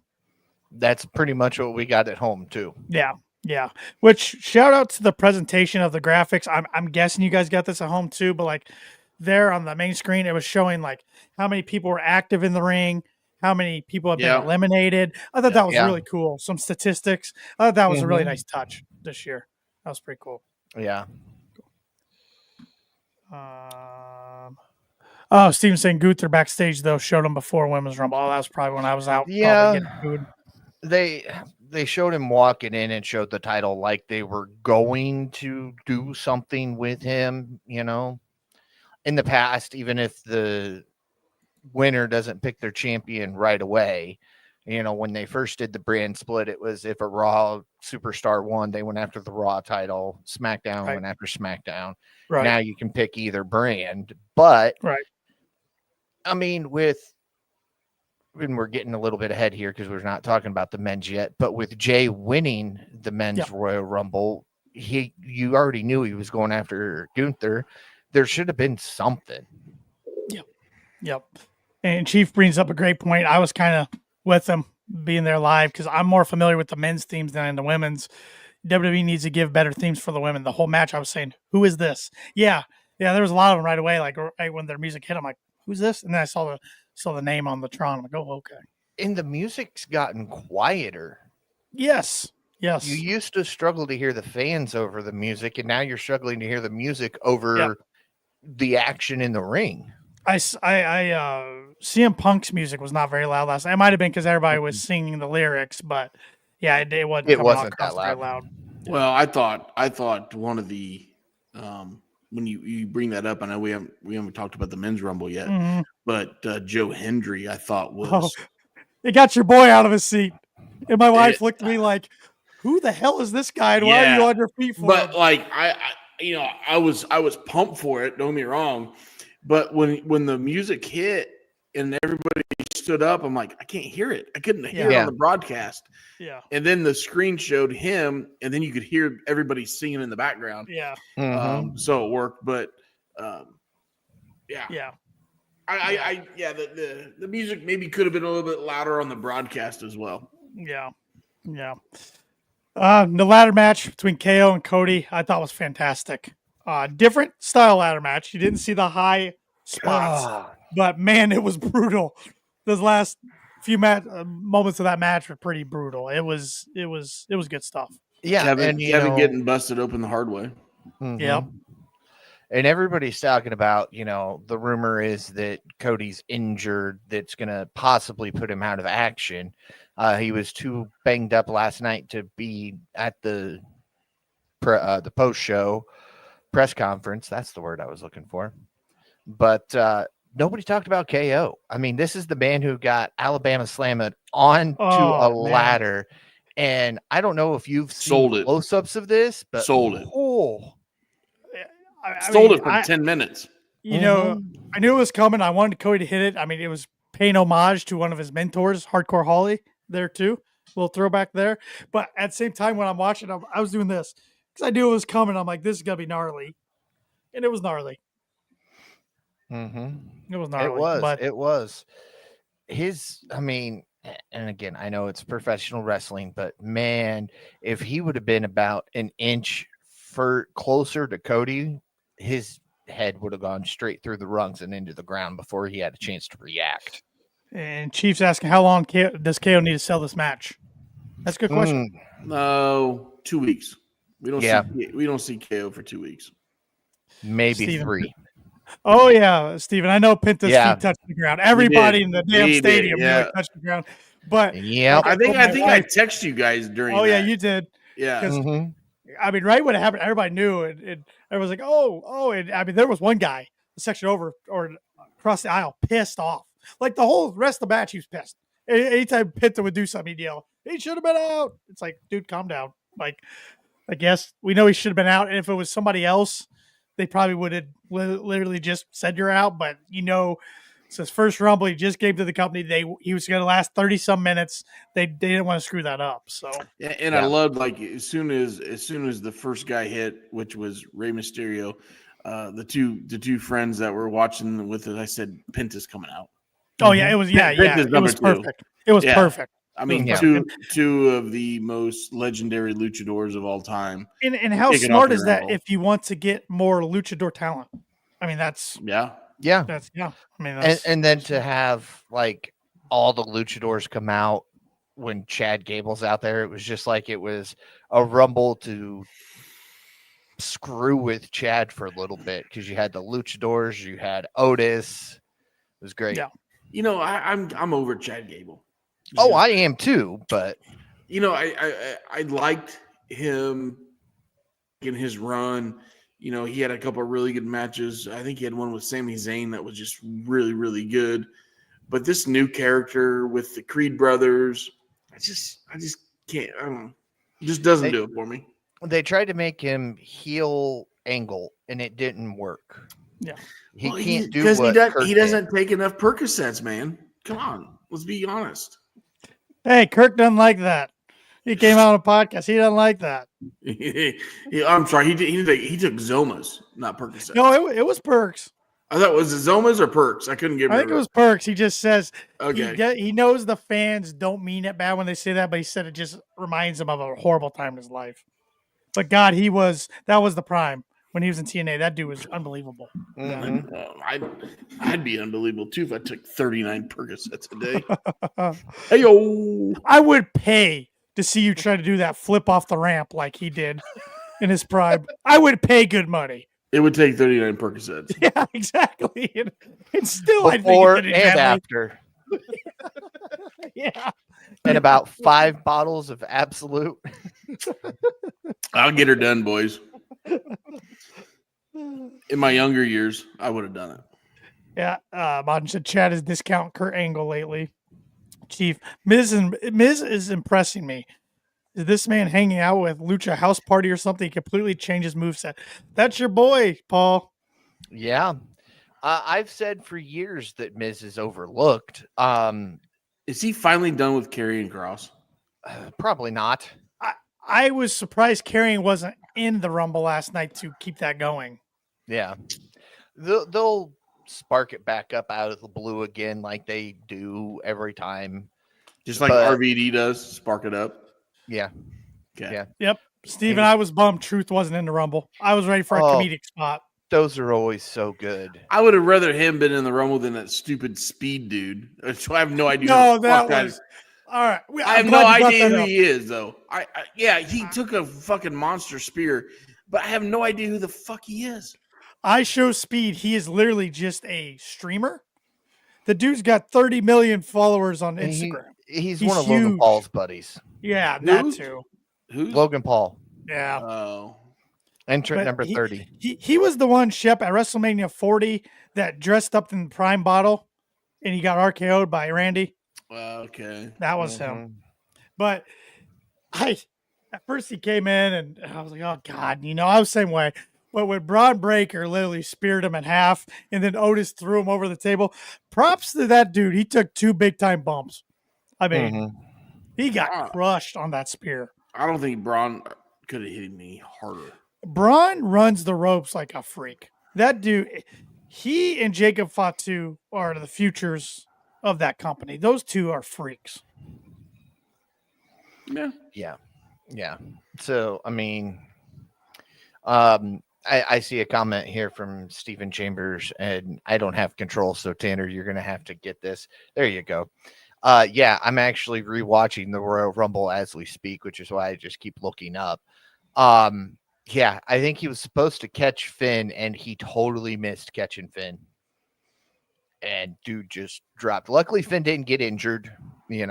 That's pretty much what we got at home too. Yeah, yeah. Which shout out to the presentation of the graphics. I'm guessing you guys got this at home too, but like there on the main screen, it was showing like how many people were active in the ring, how many people have been eliminated. I thought that was really cool. Some statistics. I thought that was a really nice touch this year. That was pretty cool. Yeah. Oh, Steven saying Gunther backstage though showed him before Women's Rumble. Oh, that was probably when I was out. Yeah, getting food. They showed him walking in and showed the title like they were going to do something with him. In the past, even if the winner doesn't pick their champion right away, when they first did the brand split, it was if a Raw superstar won, they went after the Raw title. SmackDown went after SmackDown. Right. Now you can pick either brand, but I mean, when we're getting a little bit ahead here because we're not talking about the men's yet, but with Jay winning the men's Royal Rumble, you already knew he was going after Gunther. There should have been something. Yep. And Chief brings up a great point. I was kind of with him being there live because I'm more familiar with the men's themes than the women's. WWE needs to give better themes for the women. The whole match, I was saying, who is this? Yeah, there was a lot of them right away. Like right when their music hit, I'm like, who's this? And then I saw the name on the Tron. I'm like, oh, okay. And the music's gotten quieter. Yes. You used to struggle to hear the fans over the music, and now you're struggling to hear the music over the action in the ring. CM Punk's music was not very loud last night. It might have been because everybody was singing the lyrics, but yeah, it wasn't that loud. Well, I thought one of the when you bring that up, I know we haven't talked about the men's rumble yet, but Joe Hendry, I thought was it got your boy out of his seat, and my wife looked at me like, "Who the hell is this guy? And why are you on your feet for?" But him? like I was pumped for it. Don't get me wrong. But when the music hit and everybody stood up, I'm like, I can't hear it. I couldn't hear it on the broadcast. Yeah. And then the screen showed him, and then you could hear everybody singing in the background. Yeah. So it worked, but yeah. The music maybe could have been a little bit louder on the broadcast as well. Yeah. The ladder match between KO and Cody, I thought was fantastic. Different style ladder match. You didn't see the high spots, but man, it was brutal. Those last few moments of that match were pretty brutal. It was good stuff. Yeah, Kevin getting busted open the hard way. Yep. And everybody's talking about, the rumor is that Cody's injured. That's going to possibly put him out of action. He was too banged up last night to be at the post-show press conference. That's the word I was looking for. But nobody talked about KO. I mean, this is the man who got Alabama slammed onto a ladder. And I don't know if you've seen close-ups of this, but sold it. Oh, sold it for 10 minutes. I knew it was coming. I wanted Cody to hit it. I mean, it was paying homage to one of his mentors, Hardcore Holly, there too. A little throwback there. But at the same time, when I'm watching, I was doing this because I knew it was coming. I'm like, this is going to be gnarly. And it was gnarly. It was gnarly. It was. And again, I know it's professional wrestling, but man, if he would have been about an inch closer to Cody, his head would have gone straight through the rungs and into the ground before he had a chance to react. And Chief's asking, how long does KO need to sell this match? That's a good question. No, 2 weeks. We don't see KO for 2 weeks. Maybe 3. Oh yeah, Steven. I know Pinta's feet touched the ground. Everybody in the damn stadium touched the ground. But I think I texted you guys during. Oh yeah, you did. Yeah. I mean, right when it happened, everybody knew it. Everyone was like, "Oh!" And I mean, there was one guy, a section over or across the aisle, pissed off. Like the whole rest of the match, he was pissed. Anytime Pinta would do something, he'd yell, "He should have been out." It's like, dude, calm down. Like, I guess we know he should have been out, and if it was somebody else, they probably would have literally just said you're out. But It's his first Rumble. He just came to the company. He was going to last 30 some minutes. They didn't want to screw that up. So And I loved like as soon as the first guy hit, which was Rey Mysterio, the two friends that were watching with it, I said Penta's coming out. oh yeah, it was Penta's it number was 2. perfect. It was Yeah. perfect. I mean, Yeah. two of the most legendary luchadors of all time. And how Kicking off smart your is that Rumble. if you want to get more luchador talent? I mean, that's Yeah. I mean, And then to have like all the luchadors come out when Chad Gable's out there, it was just like it was a Rumble to screw with Chad for a little bit because you had the luchadors, you had Otis. It was great. Yeah. You know, I'm over Chad Gable. Oh, I am too, but you know, I liked him in his run. You know, he had a couple of really good matches. I think he had one with Sami Zayn that was just really, really good. But this new character with the Creed brothers, I just can't. I don't know. It just doesn't do it for me. They tried to make him heel Angle, and it didn't work. Yeah, he can't do what he doesn't take enough Percocets, man. Come on, let's be honest. Hey, Kirk doesn't like that. He came out on a podcast. He doesn't like that. I'm sorry. He took Zomas, not Percocets. No, it was perks. I thought was it Zomas or Perks? I couldn't get. I think it was perks. He just says okay. He knows the fans don't mean it bad when they say that, but he said it just reminds him of a horrible time in his life. But God, that was the prime when he was in TNA. That dude was unbelievable. Mm-hmm. I'd be unbelievable too if I took 39 Percocets a day. Hey yo, I would pay to see you try to do that flip off the ramp like he did in his prime. I would pay good money. It would take 39 Percocets. Yeah, exactly. And still, before I think and after. Yeah. And about 5 bottles of Absolute. I'll get her done, boys. In my younger years, I would have done it. Yeah. Modern said Chad is discount Kurt Angle lately. Chief, Miz is impressing me. Is this man hanging out with Lucha House Party or something? He completely changes moveset. That's your boy, Paul. Yeah. I've said for years that Miz is overlooked. Is he finally done with Karrion Kross? Probably not. I was surprised Karrion wasn't in the Rumble last night to keep that going. Yeah. They'll spark it back up out of the blue again like they do every time. Just like RVD does, spark it up. Yeah. Okay. Yeah. Yep. Steven, I was bummed Truth wasn't in the Rumble. I was ready for a comedic spot. Those are always so good. I would have rather him been in the Rumble than that stupid Speed dude. So I have no idea. No, that was all right. I have no idea who he is, though. Yeah, he took a fucking monster spear, but I have no idea who the fuck he is. I show Speed. He is literally just a streamer. The dude's got 30 million followers on Instagram. He's one of Logan Paul's buddies. Yeah, that too. Who's Logan Paul? Yeah. Oh. Entrant number 30. He was the one, Shep, at WrestleMania 40 that dressed up in the Prime bottle and he got RKO'd by Randy. Okay. That was him. But at first he came in and I was like, oh God, I was the same way. But when Braun Breaker literally speared him in half and then Otis threw him over the table, props to that dude. He took 2 big time bumps. I mean, he got crushed on that spear. I don't think Braun could have hit me harder. Braun runs the ropes like a freak. That dude, he and Jacob Fatu are the futures of that company. Those two are freaks. Yeah. So, I mean, I see a comment here from Stephen Chambers, and I don't have control. So, Tanner, you're going to have to get this. There you go. Yeah, I'm actually rewatching the Royal Rumble as we speak, which is why I just keep looking up. Yeah, I think he was supposed to catch Finn, and he totally missed catching Finn. And dude just dropped. Luckily, Finn didn't get injured. He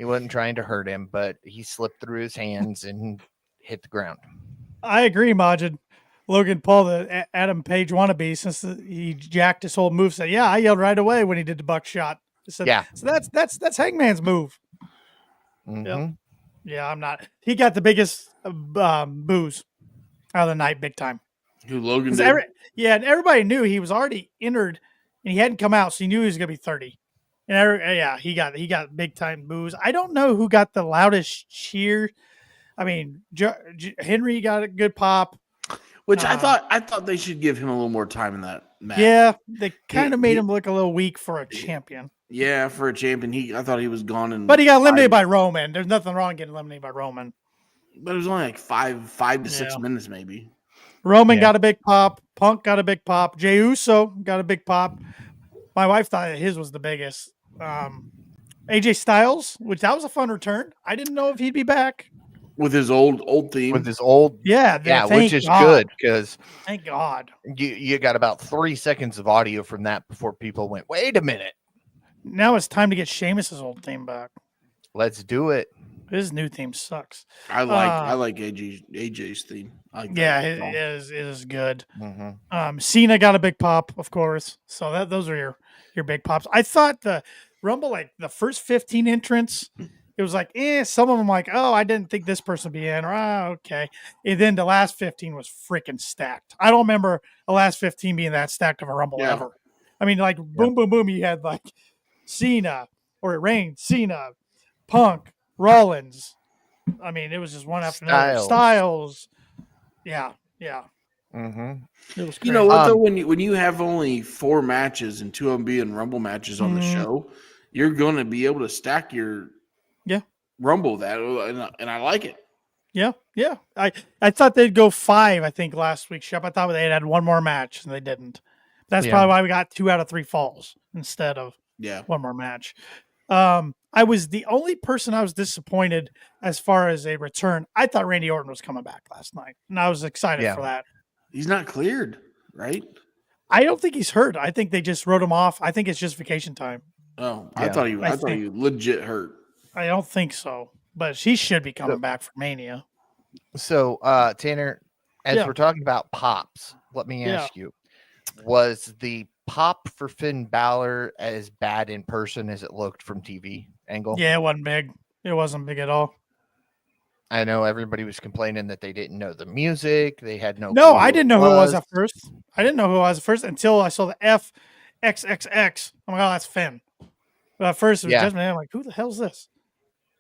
wasn't trying to hurt him, but he slipped through his hands and hit the ground. I agree, Majid. Logan Paul, the Adam Page wannabe, since he jacked his whole moveset. Yeah, I yelled right away when he did the buckshot. So that's Hangman's move. Mm-hmm. Yep. Yeah, I'm not. He got the biggest booze out of the night, big time. Who Logan did? And everybody knew he was already entered and he hadn't come out, so he knew he was going to be 30. And he got big time boos. I don't know who got the loudest cheer. I mean, Henry got a good pop. Which I thought they should give him a little more time in that match. Yeah, they kind of made him look a little weak for a champion. Yeah, for a champion, I thought he was gone. But he got eliminated by Roman. There's nothing wrong getting eliminated by Roman. But it was only like 5 to 6 minutes, maybe. Roman got a big pop. Punk got a big pop. Jey Uso got a big pop. My wife thought his was the biggest. AJ Styles, which that was a fun return. I didn't know if he'd be back. With his old theme. With his old, which is good because thank God you got about 3 seconds of audio from that before people went, wait a minute. Now it's time to get Sheamus's old theme back. Let's do it. His new theme sucks. I like AJ's theme. It is good. Mm-hmm. Cena got a big pop, of course. So those are your big pops. I thought the Rumble, like the first 15 entrants, it was like, some of them like, oh, I didn't think this person would be in, or okay. And then the last 15 was freaking stacked. I don't remember the last 15 being that stacked of a Rumble ever. I mean, like boom, boom, boom. You had like Cena, or it rained, Cena, Punk, Rollins. I mean, it was just one after another. Styles. Yeah. Mm-hmm. It was crazy. You know what, though? When you have only 4 matches and 2 of them being Rumble matches on the show, you're going to be able to stack your Rumble that, and I like it. Yeah. I thought they'd go 5, I think, last week, Shep. I thought they had one more match, and they didn't. That's probably why we got 2 out of 3 falls instead of one more match. I was the only person I was disappointed as far as a return. I thought Randy Orton was coming back last night, and I was excited for that. He's not cleared, right? I don't think he's hurt. I think they just wrote him off. I think it's just vacation time. Oh, I thought he legit hurt. I don't think so, but he should be coming back for Mania. So, Tanner, as we're talking about pops, let me ask you, was the pop for Finn Balor as bad in person as it looked from TV angle? Yeah, it wasn't big. It wasn't big at all. I know everybody was complaining that they didn't know the music. They had no. No, I didn't know who it was at first. I didn't know who it was at first until I saw the FXXX. Oh my God, that's Finn. But at first it was Judgment. I'm like, who the hell's this?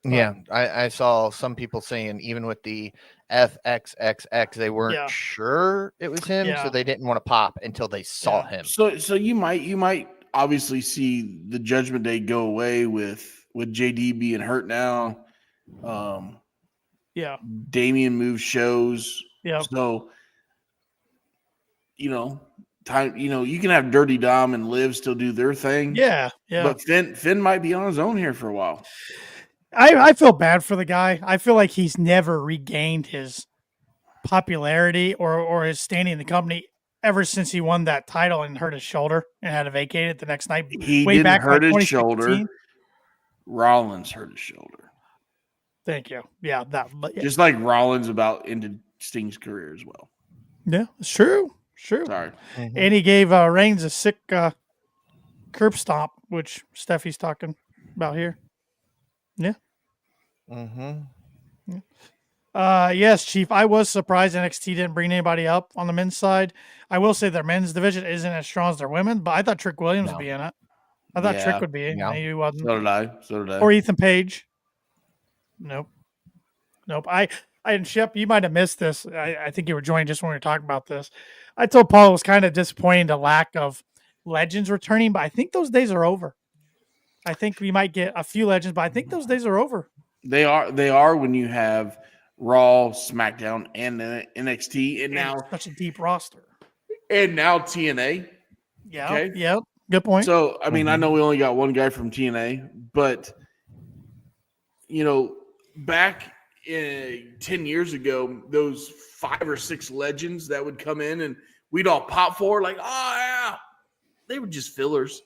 Yeah, I saw some people saying even with the FXXX, they weren't sure it was him, so they didn't want to pop until they saw him. So you might obviously see the Judgment Day go away with JD being hurt now. Damian moves shows. Yeah. So time. You can have Dirty Dom and Liv still do their thing. Yeah. But Finn might be on his own here for a while. I feel bad for the guy. I feel like he's never regained his popularity or his standing in the company ever since he won that title and hurt his shoulder and had to vacate it the next night. He didn't hurt his shoulder. Rollins hurt his shoulder. Thank you. Yeah, just like Rollins about ended Sting's career as well. Yeah, it's true. Sorry. Mm-hmm. And he gave Reigns a sick curb stomp, which Steffi's talking about here. Yeah. Mm-hmm. Yes, Chief. I was surprised NXT didn't bring anybody up on the men's side. I will say their men's division isn't as strong as their women, but I thought Trick Williams would be in it. I thought Trick would be in it. He wasn't. So did I. Or Ethan Page. Nope. And Shep, you might have missed this. I think you were joining just when we were talking about this. I told Paul it was kind of disappointing the lack of legends returning, but I think those days are over. I think we might get a few legends, but I think those days are over. They are when you have Raw, SmackDown, and NXT, and now such a deep roster. And now TNA. Yeah. Okay? Yeah. Good point. So, I mean, I know we only got one guy from TNA, but back 10 years ago, those 5 or 6 legends that would come in and we'd all pop for, like, oh yeah, they were just fillers.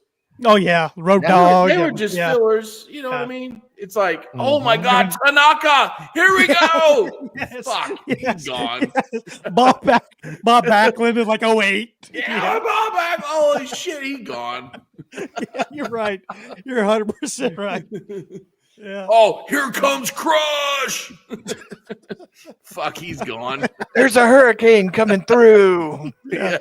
Oh yeah, Road Dogg. They were just fillers. You know what I mean? It's like, oh my God, Tanaka, here we go. Fuck, he's gone. Yes. Bob Backlund is like 08. Yeah, Bob Backlund. Holy shit, he's gone. Yeah, you're right. You're 100% right. Yeah. Oh, here comes Crush. Fuck, he's gone. There's a hurricane coming through. Yeah.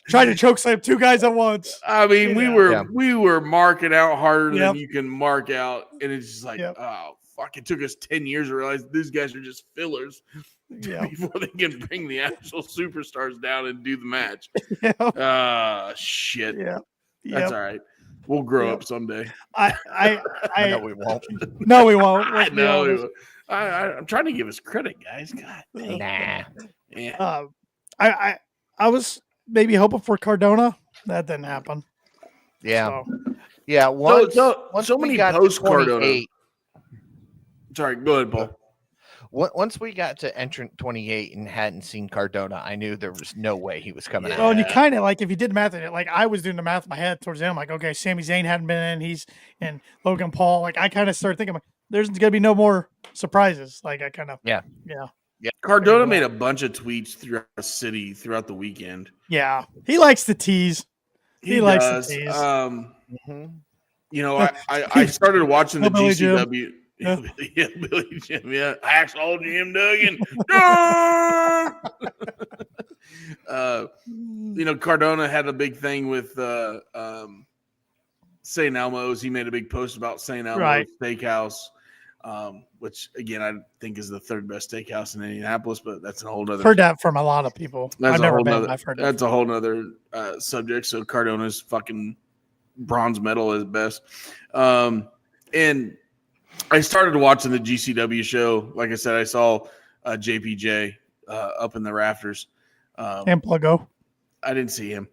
Trying to choke slam two guys at once. I mean, Yeah. we were marking out harder Yep. than you can mark out, and it's just like, Yep. oh fuck! It took us 10 years to realize these guys are just fillers Yeah. before they can bring the actual superstars down and do the match. Yeah. Shit. Yeah. That's Yep. all right. We'll grow Yep. up someday. I No, we won't. no, we won't. I Let's be know. honest. I'm trying to give us credit, guys. God, dang. Nah. Yeah. I was maybe hoping for Cardona. That didn't happen. Yeah. So, Yeah. Once so we many got to post Cardona. 28, Sorry, go ahead, Paul. once we got to entrant 28 and hadn't seen Cardona, I knew there was no way he was coming Yeah. out. well, and you kind of like if you did the math in it, like I was doing the math in my head towards the end. I'm like, okay, Sami Zayn hadn't been in, and Logan Paul. Like I kind of started thinking, like, there's gonna be no more surprises. Like I kind of Yeah. Cardona made a bunch of tweets throughout the city throughout the weekend. Yeah, he likes to tease. He likes to tease. Mhm. You know, I started watching the Billy Jim. GCW. Yeah, Billy Jim. Yeah, Hacksaw Jim Duggan. You know, Cardona had a big thing with St. Elmo's. He made a big post about St. Elmo's Right. Steakhouse, which again I think is the third best steakhouse in Indianapolis, but that's a whole other. Heard that from a lot of people. That's I've a never whole been. nother. I've heard That's a whole nother subject. So Cardona's fucking bronze medal is best. And I started watching the GCW show. Like I said, I saw JPJ up in the rafters. and Pluggo. I didn't see him.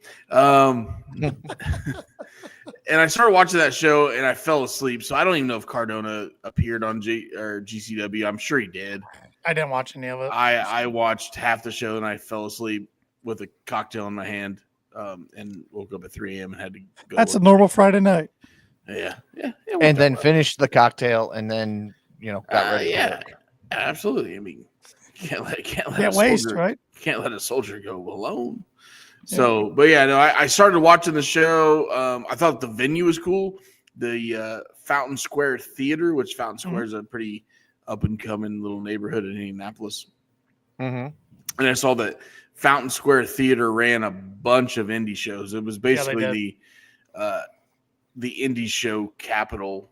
And I started watching that show and I fell asleep. So I don't even know if Cardona appeared on GCW. I'm sure he did. I didn't watch any of it. I watched half the show and I fell asleep with a cocktail in my hand and woke up at 3 a.m. and had to go. That's a normal Friday night. Yeah. And then finished the cocktail and then, got ready. Yeah, For work. absolutely. I mean, can't let Can't a waste, soldier, right? Can't let a soldier go alone. So, but yeah, no, I started watching the show. I thought the venue was cool. The Fountain Square Theater, which Fountain Square is a pretty up and coming little neighborhood in Indianapolis. Mm-hmm. And I saw that Fountain Square Theater ran a bunch of indie shows. It was basically the indie show capital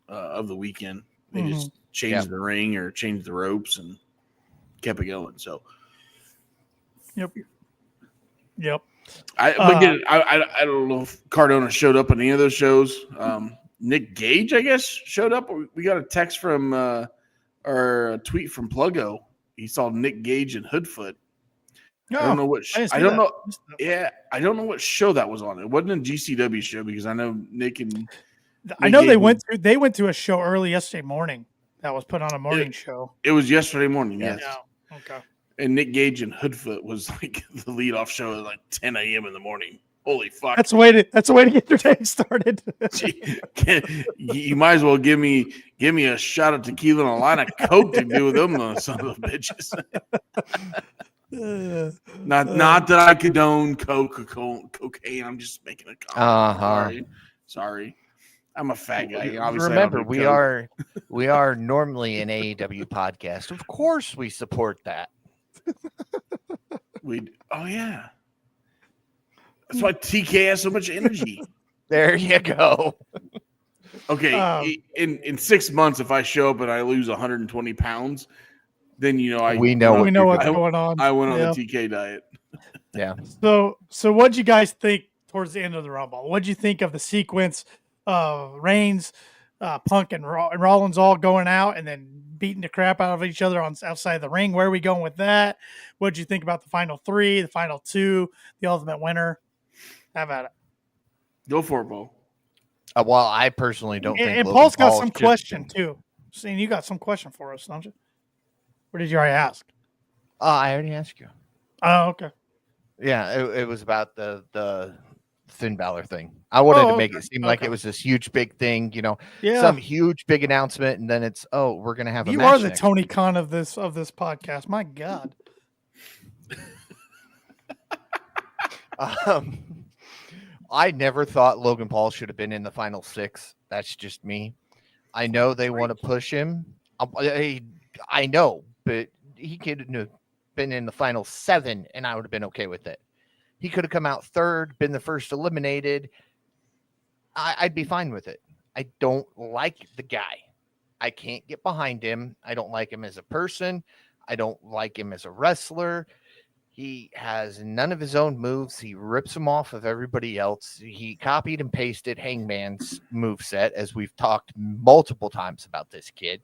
of the weekend. They just changed the ring or changed the ropes and kept it going. So, Yep. I don't know if Cardona showed up on any of those shows. Nick Gage, I guess, showed up. We got a text from or a tweet from Pluggo. He saw Nick Gage and Hoodfoot. I don't know what. I don't know. Yeah, I don't know what show that was on. It wasn't a GCW show because I know Nick and. I know they went to a show early yesterday morning that was put on a morning show. It was yesterday morning. Yeah. Yes. Yeah. Okay. And Nick Gage and Hoodfoot was like the lead-off show at like 10 a.m. in the morning. Holy fuck! That's a way to get your day started. You might as well give me a shot of tequila and a line of coke to do with them son of a bitches. Not that I condone cocaine. I'm just making a comment. Sorry. I'm a fat guy. Obviously, remember, we are normally an AEW podcast. Of course, we support that. Oh yeah. That's why TK has so much energy. There you go. Okay, in 6 months, if I show up and I lose 120 pounds, then we know what's going on. I went on the TK diet. Yeah. So what'd you guys think towards the end of the Rumble? What'd you think of the sequence of Reigns, Punk, and Rollins all going out and then beating the crap out of each other outside the ring? Where are we going with that? What'd you think about the final three, the final two, the ultimate winner? How about it? Go for it, Bo. Well, I personally don't think. And Paul's got some question too. Seeing you got some question for us, don't you? Or did you already ask? I already asked you. Oh, okay. Yeah, it was about the Finn Balor thing. I wanted to make it seem like it was this huge big thing, some huge big announcement, and then it's we're gonna have a match. You are the Tony Khan of this podcast. My God. I never thought Logan Paul should have been in the final six. That's just me. I know they want to push him. I know, but he could have been in the final 7, and I would have been okay with it. He could have come out third, been the first eliminated. I'd be fine with it. I don't like the guy. I can't get behind him. I don't like him as a person. I don't like him as a wrestler. He has none of his own moves. He rips them off of everybody else. He copied and pasted Hangman's moveset, as we've talked multiple times about this kid.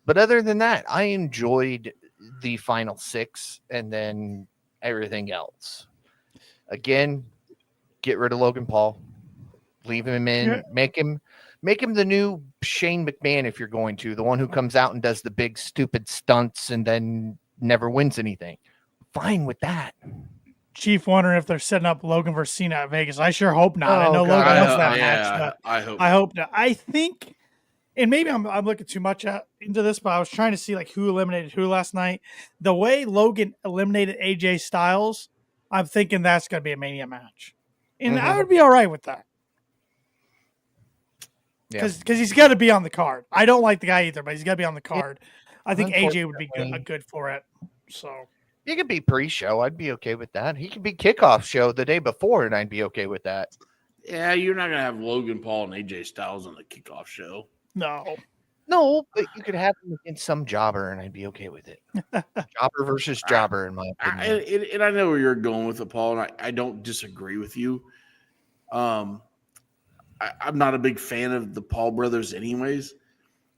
But other than that, I enjoyed the final 6 and then everything else. Again, get rid of Logan Paul. Leave him in. Make him the new Shane McMahon if you're going to. The one who comes out and does the big stupid stunts and then never wins anything. Fine with that. Chief wondering if they're setting up Logan versus Cena at Vegas. I sure hope not. I Oh, know God. Logan wants that match, but I I hope not. I think, and maybe I'm looking too much into this, but I was trying to see like who eliminated who last night. The way Logan eliminated AJ Styles, I'm thinking that's going to be a Mania match, and I would be all right with that. Because he's got to be on the card. I don't like the guy either, but he's got to be on the card. I think AJ would be good for it. So he could be pre-show. I'd be okay with that. He could be kickoff show the day before, and I'd be okay with that. Yeah, you're not gonna have Logan Paul and AJ Styles on the kickoff show. No, but you could have him against some jobber, and I'd be okay with it. Jobber versus jobber, in my opinion. And I know where you're going with it, Paul, and I don't disagree with you. I'm not a big fan of the Paul brothers, anyways.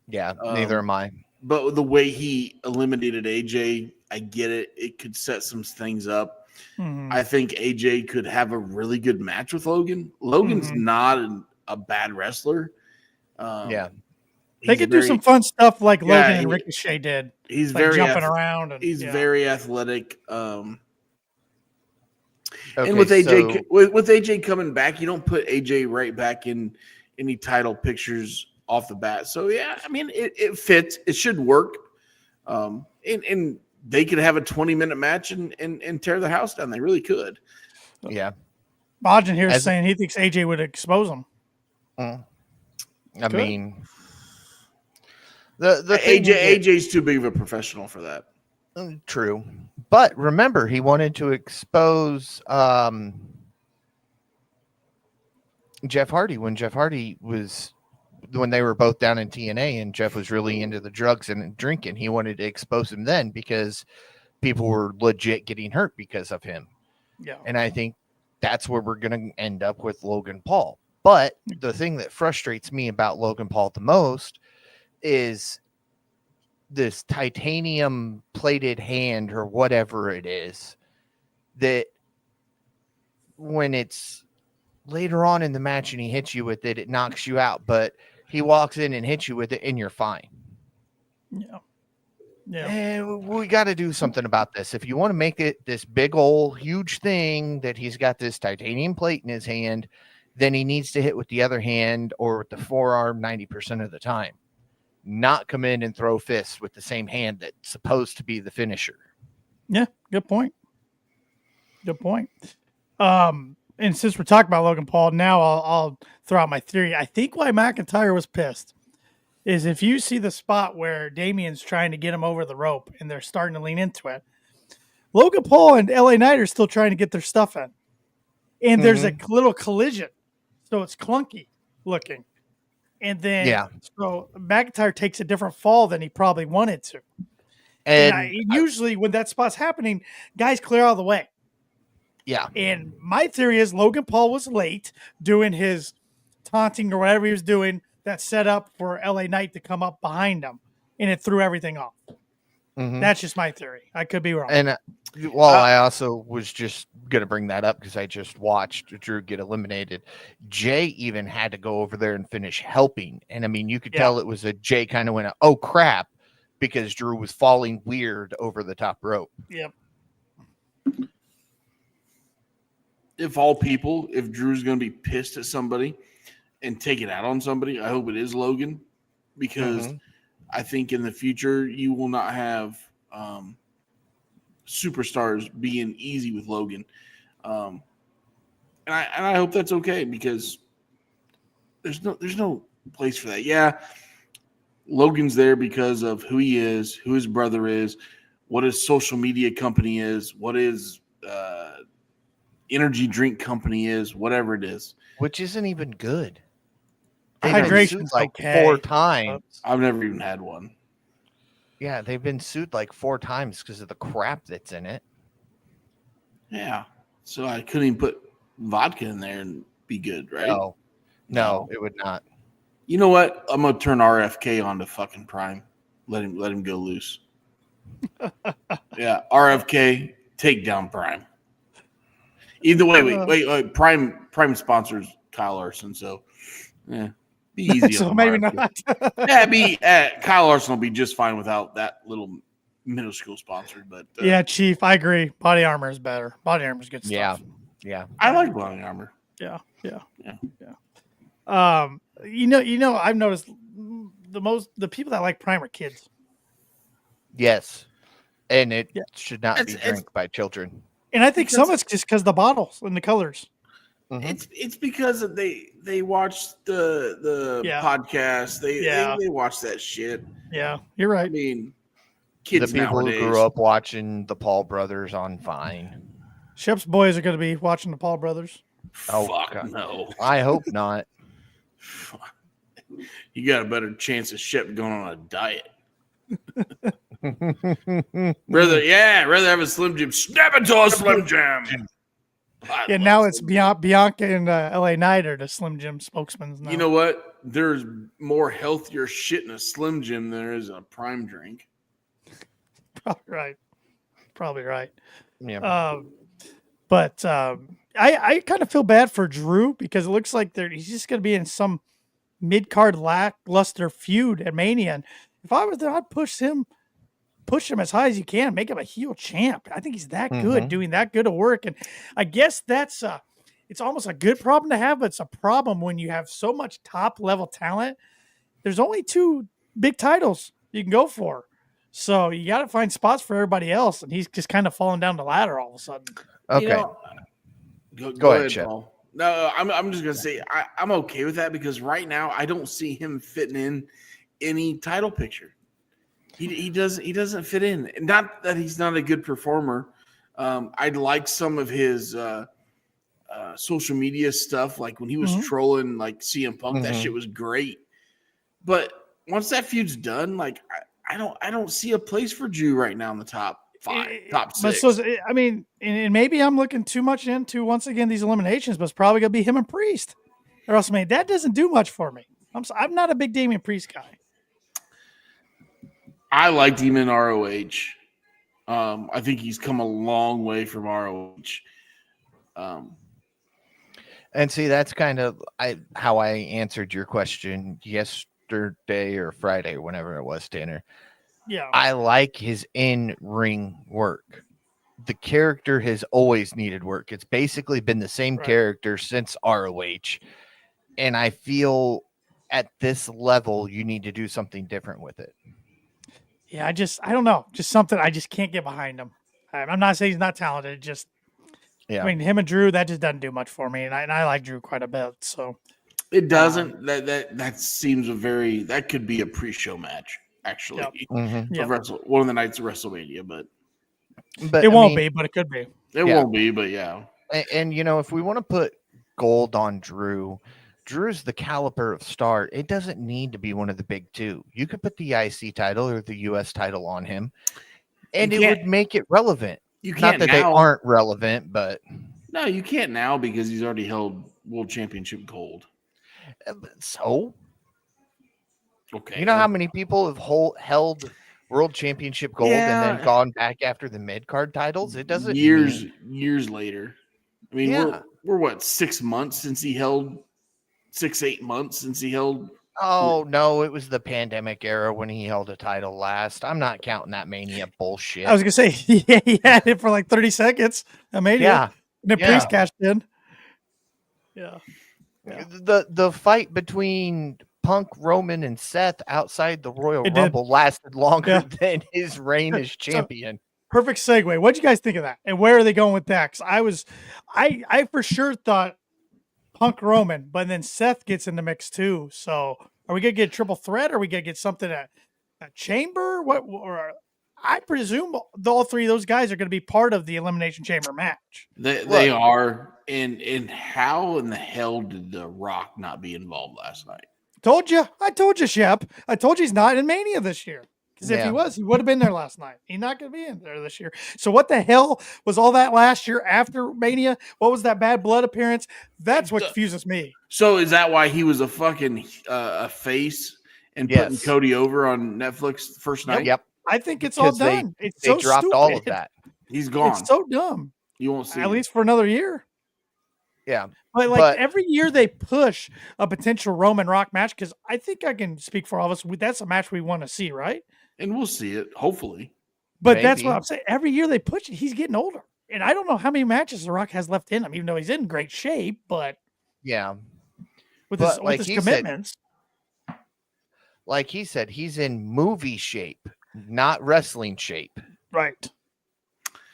Yeah, neither am I. But the way he eliminated AJ, I get it. It could set some things up. Mm-hmm. I think AJ could have a really good match with Logan. Logan's not a bad wrestler. They could do some fun stuff like Logan and Ricochet did. He's like very jumping around. And, he's very athletic. Okay, and with AJ, with AJ coming back, you don't put AJ right back in any title pictures off the bat. So yeah, I mean it fits. It should work. And they could have a 20-minute match and tear the house down. They really could. Yeah. Bajan here is saying he thinks AJ would expose him. I mean, the AJ's too big of a professional for that. True. But remember, he wanted to expose Jeff Hardy when they were both down in TNA and Jeff was really into the drugs and drinking. He wanted to expose him then because people were legit getting hurt because of him. Yeah. And I think that's where we're going to end up with Logan Paul. But the thing that frustrates me about Logan Paul the most is this titanium plated hand or whatever it is, that when it's later on in the match and he hits you with it, it knocks you out, but he walks in and hits you with it and you're fine. Yeah. And we got to do something about this. If you want to make it this big old huge thing that he's got this titanium plate in his hand, then he needs to hit with the other hand or with the forearm 90% of the time. Not come in and throw fists with the same hand that's supposed to be the finisher. Yeah, good point. And since we're talking about Logan Paul, now I'll throw out my theory. I think why McIntyre was pissed is if you see the spot where Damien's trying to get him over the rope and they're starting to lean into it, Logan Paul and LA Knight are still trying to get their stuff in. And there's a little collision. So it's clunky looking. And then so McIntyre takes a different fall than he probably wanted to. And usually when that spot's happening, guys clear out of the way. Yeah. And my theory is Logan Paul was late doing his taunting or whatever he was doing that set up for LA Knight to come up behind him. And it threw everything off. That's just my theory. I could be wrong. And I also was just going to bring that up because I just watched Drew get eliminated. Jay even had to go over there and finish helping. And I mean, you could tell it was a Jay kind of went, oh crap, because Drew was falling weird over the top rope. Yep. If all people, if Drew's going to be pissed at somebody and take it out on somebody, I hope it is Logan, because I think in the future you will not have superstars being easy with Logan, and I hope that's okay, because there's no place for that. Yeah, Logan's there because of who he is, who his brother is, what his social media company is, what his energy drink company is, whatever it is. Which isn't even good. They've been sued Hydration's like okay. 4 times. I've never even had one. Yeah, they've been sued like 4 times because of the crap that's in it. Yeah. So I couldn't even put vodka in there and be good, right? No, it would not. You know what? I'm gonna turn RFK on to fucking Prime. Let him go loose. Yeah, RFK, take down Prime. Either way, wait. Prime sponsors Kyle Larson, so yeah, be easy. So on maybe RFK. not. Kyle Larson will be just fine without that little minuscule sponsor. But Yeah, Chief, I agree. Body armor is better. Body armor is good stuff. Yeah. I like body armor. Yeah. Yeah. I've noticed the people that like Prime are kids. Yes. And it Yeah. should not be drank by children. And I think some of it's just because the bottles and the colors. Mm-hmm. It's because they watch the podcast. They watch that shit. Yeah, you're right. I mean, kids the people nowadays who grew up watching the Paul brothers on Vine. Shep's boys are going to be watching the Paul brothers. Oh, fuck God. no! I hope not. You got a better chance of Shep going on a diet. rather have a Slim Jim. Snap into a Slim Jim. Yeah, now it's Bianca and LA Knight are the Slim Jim spokesmen now. You know what? There's more healthier shit in a Slim Jim than there is a Prime drink. Probably right. Yeah. But I kind of feel bad for Drew because it looks like he's just going to be in some mid-card lackluster feud at Mania. And if I was there, I'd push him as high as you can, make him a heel champ. I think he's that good, doing that good of work. And I guess that's it's almost a good problem to have, but it's a problem when you have so much top-level talent. There's only 2 big titles you can go for. So you got to find spots for everybody else, and he's just kind of falling down the ladder all of a sudden. Okay. Go ahead, Shep. Paul. No, I'm just gonna say I'm okay with that because right now I don't see him fitting in any title picture. He doesn't fit in. Not that he's not a good performer. I'd like some of his social media stuff, like when he was trolling like CM Punk. That shit was great. But once that feud's done, like I don't see a place for Drew right now in the top 5, top 6. But so I mean, and maybe I'm looking too much into once again these eliminations, but it's probably gonna be him and Priest. Or else, man, that doesn't do much for me. I'm not a big Damian Priest guy. I liked him in ROH. I think he's come a long way from ROH. And see, that's kind of how I answered your question yesterday or Friday, whenever it was, Tanner. Yeah. I like his in-ring work. The character has always needed work. It's basically been the same character since ROH. And I feel at this level, you need to do something different with it. Yeah, I don't know. Just something I just can't get behind him. I'm not saying he's not talented. Just, I mean, him and Drew, that just doesn't do much for me. And I like Drew quite a bit. So it doesn't. That seems that could be a pre-show match, actually. One of the nights of WrestleMania, but it won't be, but it could be. It won't be, but yeah. And if we want to put gold on Drew's the caliber of star. It doesn't need to be one of the big 2. You could put the IC title or the US title on him, and it would make it relevant. You can't. Not that they aren't relevant, but no, you can't now because he's already held World Championship gold. So, okay, you know how many people have held World Championship gold and then gone back after the mid card titles? It doesn't years later. I mean, we're what 6 months since he held. 6-8 months since he held. Oh no, it was the pandemic era when he held a title last. I'm not counting that Mania bullshit. I was gonna say he had it for like 30 seconds. A Mania. Yeah. And then Priest cashed in. Yeah. The fight between Punk, Roman, and Seth outside the Royal Rumble lasted longer than his reign as champion. Perfect segue. What'd you guys think of that? And where are they going with that? 'Cause I for sure thought Punk Roman, but then Seth gets in the mix too. So Are we gonna get a triple threat? Or are we gonna get something at Chamber? What? Or I presume all three of those guys are going to be part of the Elimination Chamber match. They are. And how in the hell did The Rock not be involved last night? I told you, Shep. I told you he's not in Mania this year. Because if he was, he would have been there last night. He's not going to be in there this year. So what the hell was all that last year after Mania? What was that Bad Blood appearance? That's what confuses me. So is that why he was a fucking a face and putting Cody over on Netflix the first night? Yep. I think it's all done. They dropped stupid. all of that. He's gone. It's so dumb. You won't see at least for another year. Yeah. But every year they push a potential Roman Rock match because I think I can speak for all of us. That's a match we want to see, right? And we'll see it, hopefully. But that's what I'm saying. Every year they push it. He's getting older. And I don't know how many matches The Rock has left in him, even though he's in great shape. But with his commitments. Like he said, he's in movie shape, not wrestling shape. Right.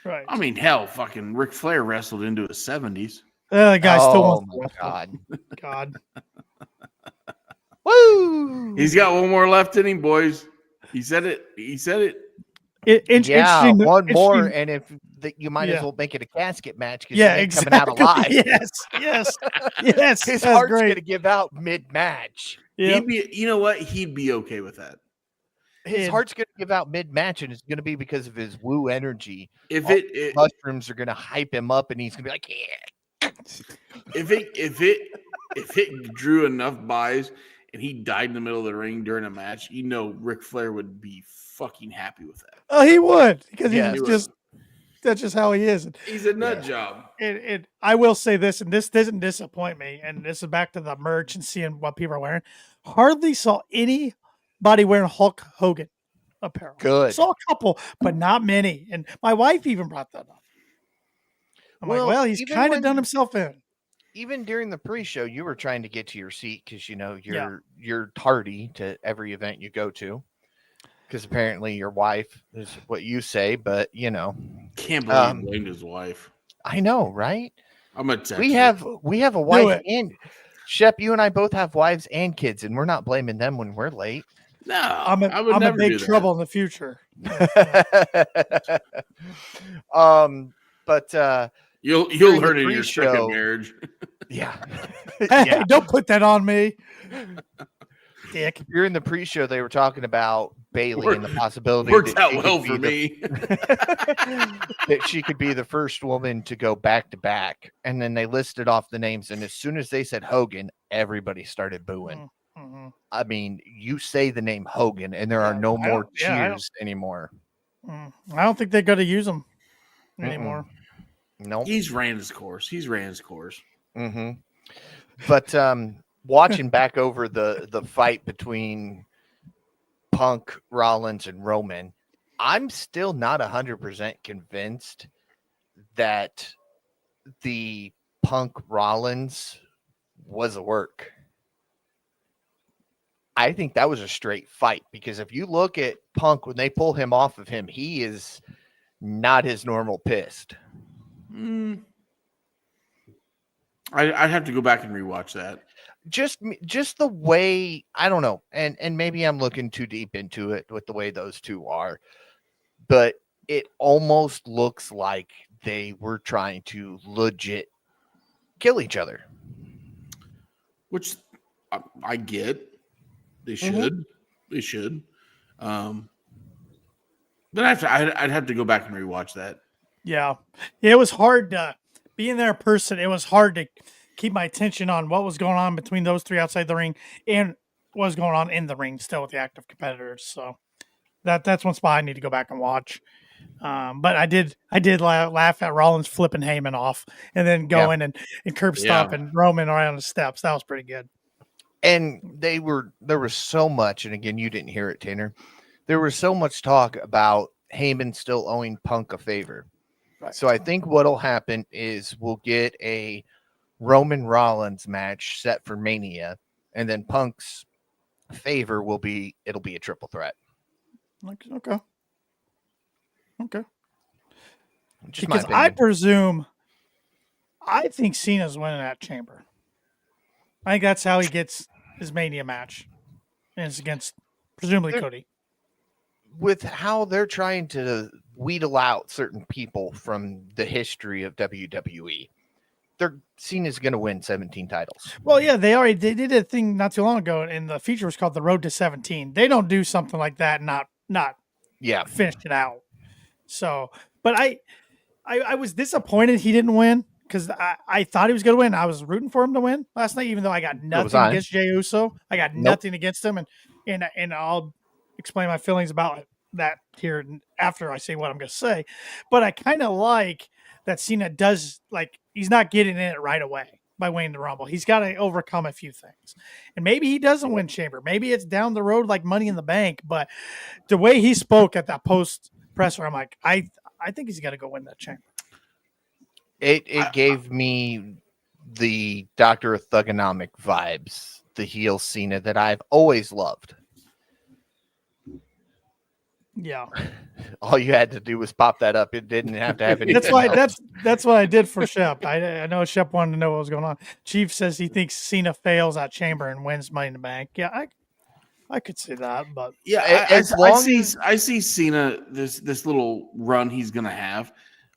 I mean, hell, fucking Ric Flair wrestled into his 70s. The guy still wants to wrestle. God. Woo! He's got one more left in him, boys. He said it. Interesting. One more, and if you might as well make it a casket match because exactly. coming out alive. Yes. His heart's going to give out mid-match. Yep. He'd be, you know what? He'd be okay with that. His heart's going to give out mid-match, and it's going to be because of his woo energy. If mushrooms are going to hype him up, and he's going to be like, yeah. If it drew enough buys and he died in the middle of the ring during a match, Ric Flair would be fucking happy with that. Oh, he would because that's just how he is. He's a nut job. And I will say this, and this doesn't disappoint me. And this is back to the merch and seeing what people are wearing. Hardly saw anybody wearing Hulk Hogan apparel. Good. Saw a couple, but not many. And my wife even brought that up. I'm like, well, he's kind of done himself in. Even during the pre-show, you were trying to get to your seat because you're tardy to every event you go to. Because apparently your wife is what you say, but can't believe he blamed his wife. I know, right? I'm gonna text we have a wife and Shep. You and I both have wives and kids, and we're not blaming them when we're late. No, I'm in big trouble in the future. But you'll learn in your second marriage. Yeah. Hey, don't put that on me. Dick. During the pre-show, they were talking about Bailey and the possibility worked out well for me that she could be the first woman to go back to back. And then they listed off the names, and as soon as they said Hogan, everybody started booing. Mm-hmm. I mean, you say the name Hogan, and there are no more cheers anymore. I don't think they're going to use him anymore. No, He's ran his course. Mm-hmm. But watching back over the fight between Punk, Rollins, and Roman, I'm still not 100% convinced that the Punk Rollins was a work. I think that was a straight fight because if you look at Punk, when they pull him off of him, he is not his normal pissed. I'd have to go back and rewatch that. Just the way, I don't know, and maybe I'm looking too deep into it with the way those two are, but it almost looks like they were trying to legit kill each other. Which I get. They should. They should. But I'd have to go back and rewatch that. Yeah. It was hard being there in person. It was hard to keep my attention on what was going on between those three outside the ring and what was going on in the ring still with the active competitors. So that's one spot I need to go back and watch. But I did laugh at Rollins flipping Heyman off and then going and curb stomping Roman around the steps. That was pretty good. And there was so much, and again, you didn't hear it, Tanner. There was so much talk about Heyman still owing Punk a favor. Right. So I think what'll happen is we'll get a Roman Rollins match set for Mania, and then Punk's favor it'll be a triple threat. Okay. Just because I think Cena's winning that Chamber. I think that's how he gets his Mania match. and it's against presumably They're- Cody. With how they're trying to wheedle out certain people from the history of WWE, they're seen as going to win 17 titles. Well, yeah, they did a thing not too long ago, and the feature was called the Road to 17. They don't do something like that and not Yeah. finish it out. So, but I was disappointed he didn't win because I thought he was going to win. I was rooting for him to win last night, even though I got nothing I. against Jey Uso. I got nothing against him, and I'll explain my feelings about that here after I say what I'm going to say. But I kind of like that Cena does, like, he's not getting in it right away by winning the Rumble. He's got to overcome a few things, and maybe he doesn't win Chamber. Maybe it's down the road like Money in the Bank. But the way he spoke at that post presser, I'm like, I think he's got to go win that Chamber. It gave me the Dr. Thugonomic vibes, the heel Cena that I've always loved. Yeah, All you had to do was pop that up. It didn't have to have anything. that's why else. that's what I did for Shep. I know Shep wanted to know what was going on. Chief says he thinks Cena fails at Chamber and wins Money in the Bank. Yeah, I could see that, but Yeah, As I long see. as- I see Cena this little run he's gonna have.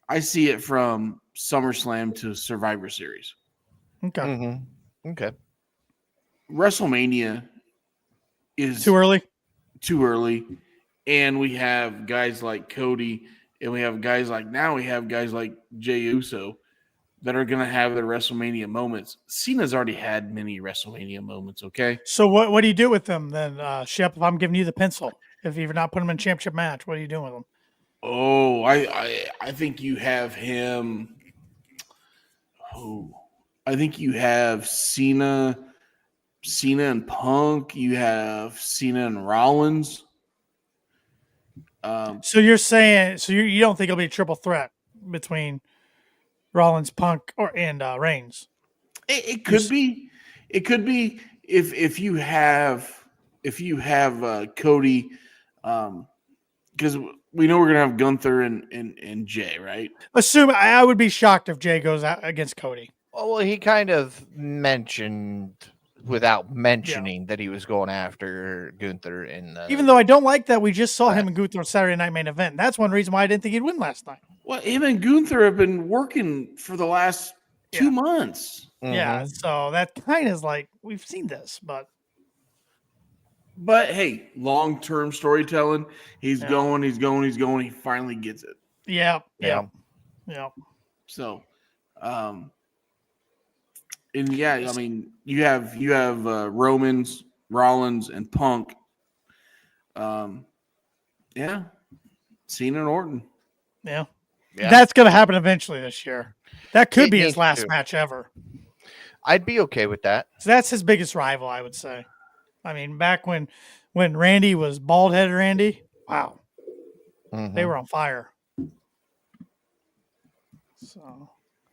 I see it from SummerSlam to Survivor Series. okay, Mm-hmm. Okay. WrestleMania is too early. too early, and we have guys like Cody, and we have guys like Jey Uso that are gonna have their WrestleMania moments. Cena's already had many WrestleMania moments. Okay, So what do you do with them then, Shep? If I'm giving you the pencil, if you're not putting him in a championship match, what are you doing with them? oh, I think you have him. Oh, I think you have Cena and Punk. You have Cena and Rollins. So you're saying you don't think it'll be a triple threat between Rollins, Punk, and Reigns? It could be. It could be if you have Cody, because we know we're gonna have Gunther and Jay, right? Assume I would be shocked if Jay goes out against Cody. Well, he kind of mentioned without mentioning that he was going after Gunther in the. Even though I don't like that, we just saw him and Gunther Saturday Night Main Event. That's one reason why I didn't think he'd win last night. Well, him and Gunther have been working for the last 2 months. Yeah, so that kind of is like we've seen this, but But hey, long-term storytelling. He's going. He finally gets it. yeah. So, and yeah, I mean, you have Rollins, and Punk. Yeah, Cena and Orton. Yeah. That's going to happen eventually this year. That could It be his needs last to. match ever. I'd be okay with that. So that's his biggest rival, I would say. I mean, back when Randy was bald-headed Randy, wow, they were on fire. So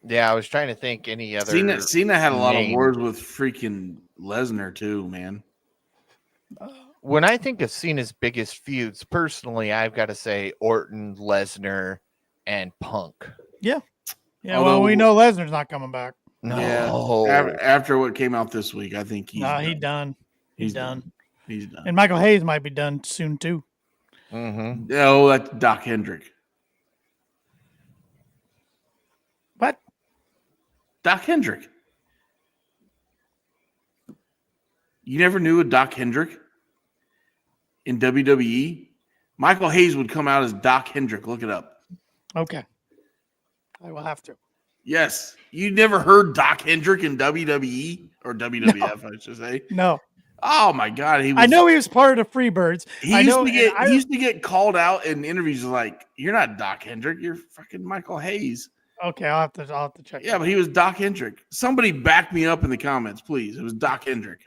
Yeah, I was trying to think any other. Cena had a lot of name. wars with freaking Lesnar too, man. When I think of Cena's biggest feuds, personally, I've got to say Orton, Lesnar, and Punk. yeah. Although- Well, we know Lesnar's not coming back. No, Yeah. After what came out this week, I think he's He's done. He's done. He's done. And Michael Hayes might be done soon too. Mm-hmm. No, that's Doc Hendrick. What? Doc Hendrick. You never knew a Doc Hendrick in WWE? Michael Hayes would come out as Doc Hendrick. Look it up. Okay. I will have to. Yes. You never heard Doc Hendrick in WWE or WWF, I should say. No. Oh my God. I know he was part of the Freebirds. He used to get called out in interviews like, "You're not Doc Hendrick, you're fucking Michael Hayes." Okay, I'll have to check. Yeah, but he was Doc Hendrick. Somebody back me up in the comments, please. It was Doc Hendrick.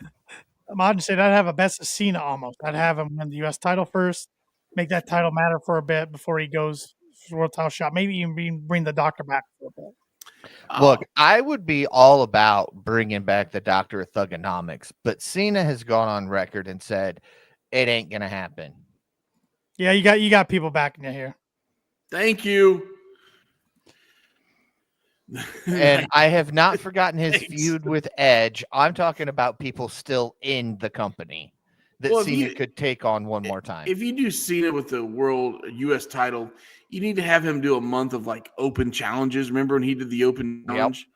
I'd say I'd have a best of Cena almost. I'd have him win the U.S. title first, make that title matter for a bit before he goes for world title shot. Maybe even bring the doctor back for a bit. Look, I would be all about bringing back the Doctor of Thugonomics, but Cena has gone on record and said it ain't gonna happen. Yeah, you got people backing you here. Thank you. And I have not forgotten his Thanks. feud with Edge. I'm talking about people still in the company that Well, if Cena you- could take on one more time. If you do Cena with the world U.S. title, you need to have him do a month of like open challenges. Remember when he did the open challenge?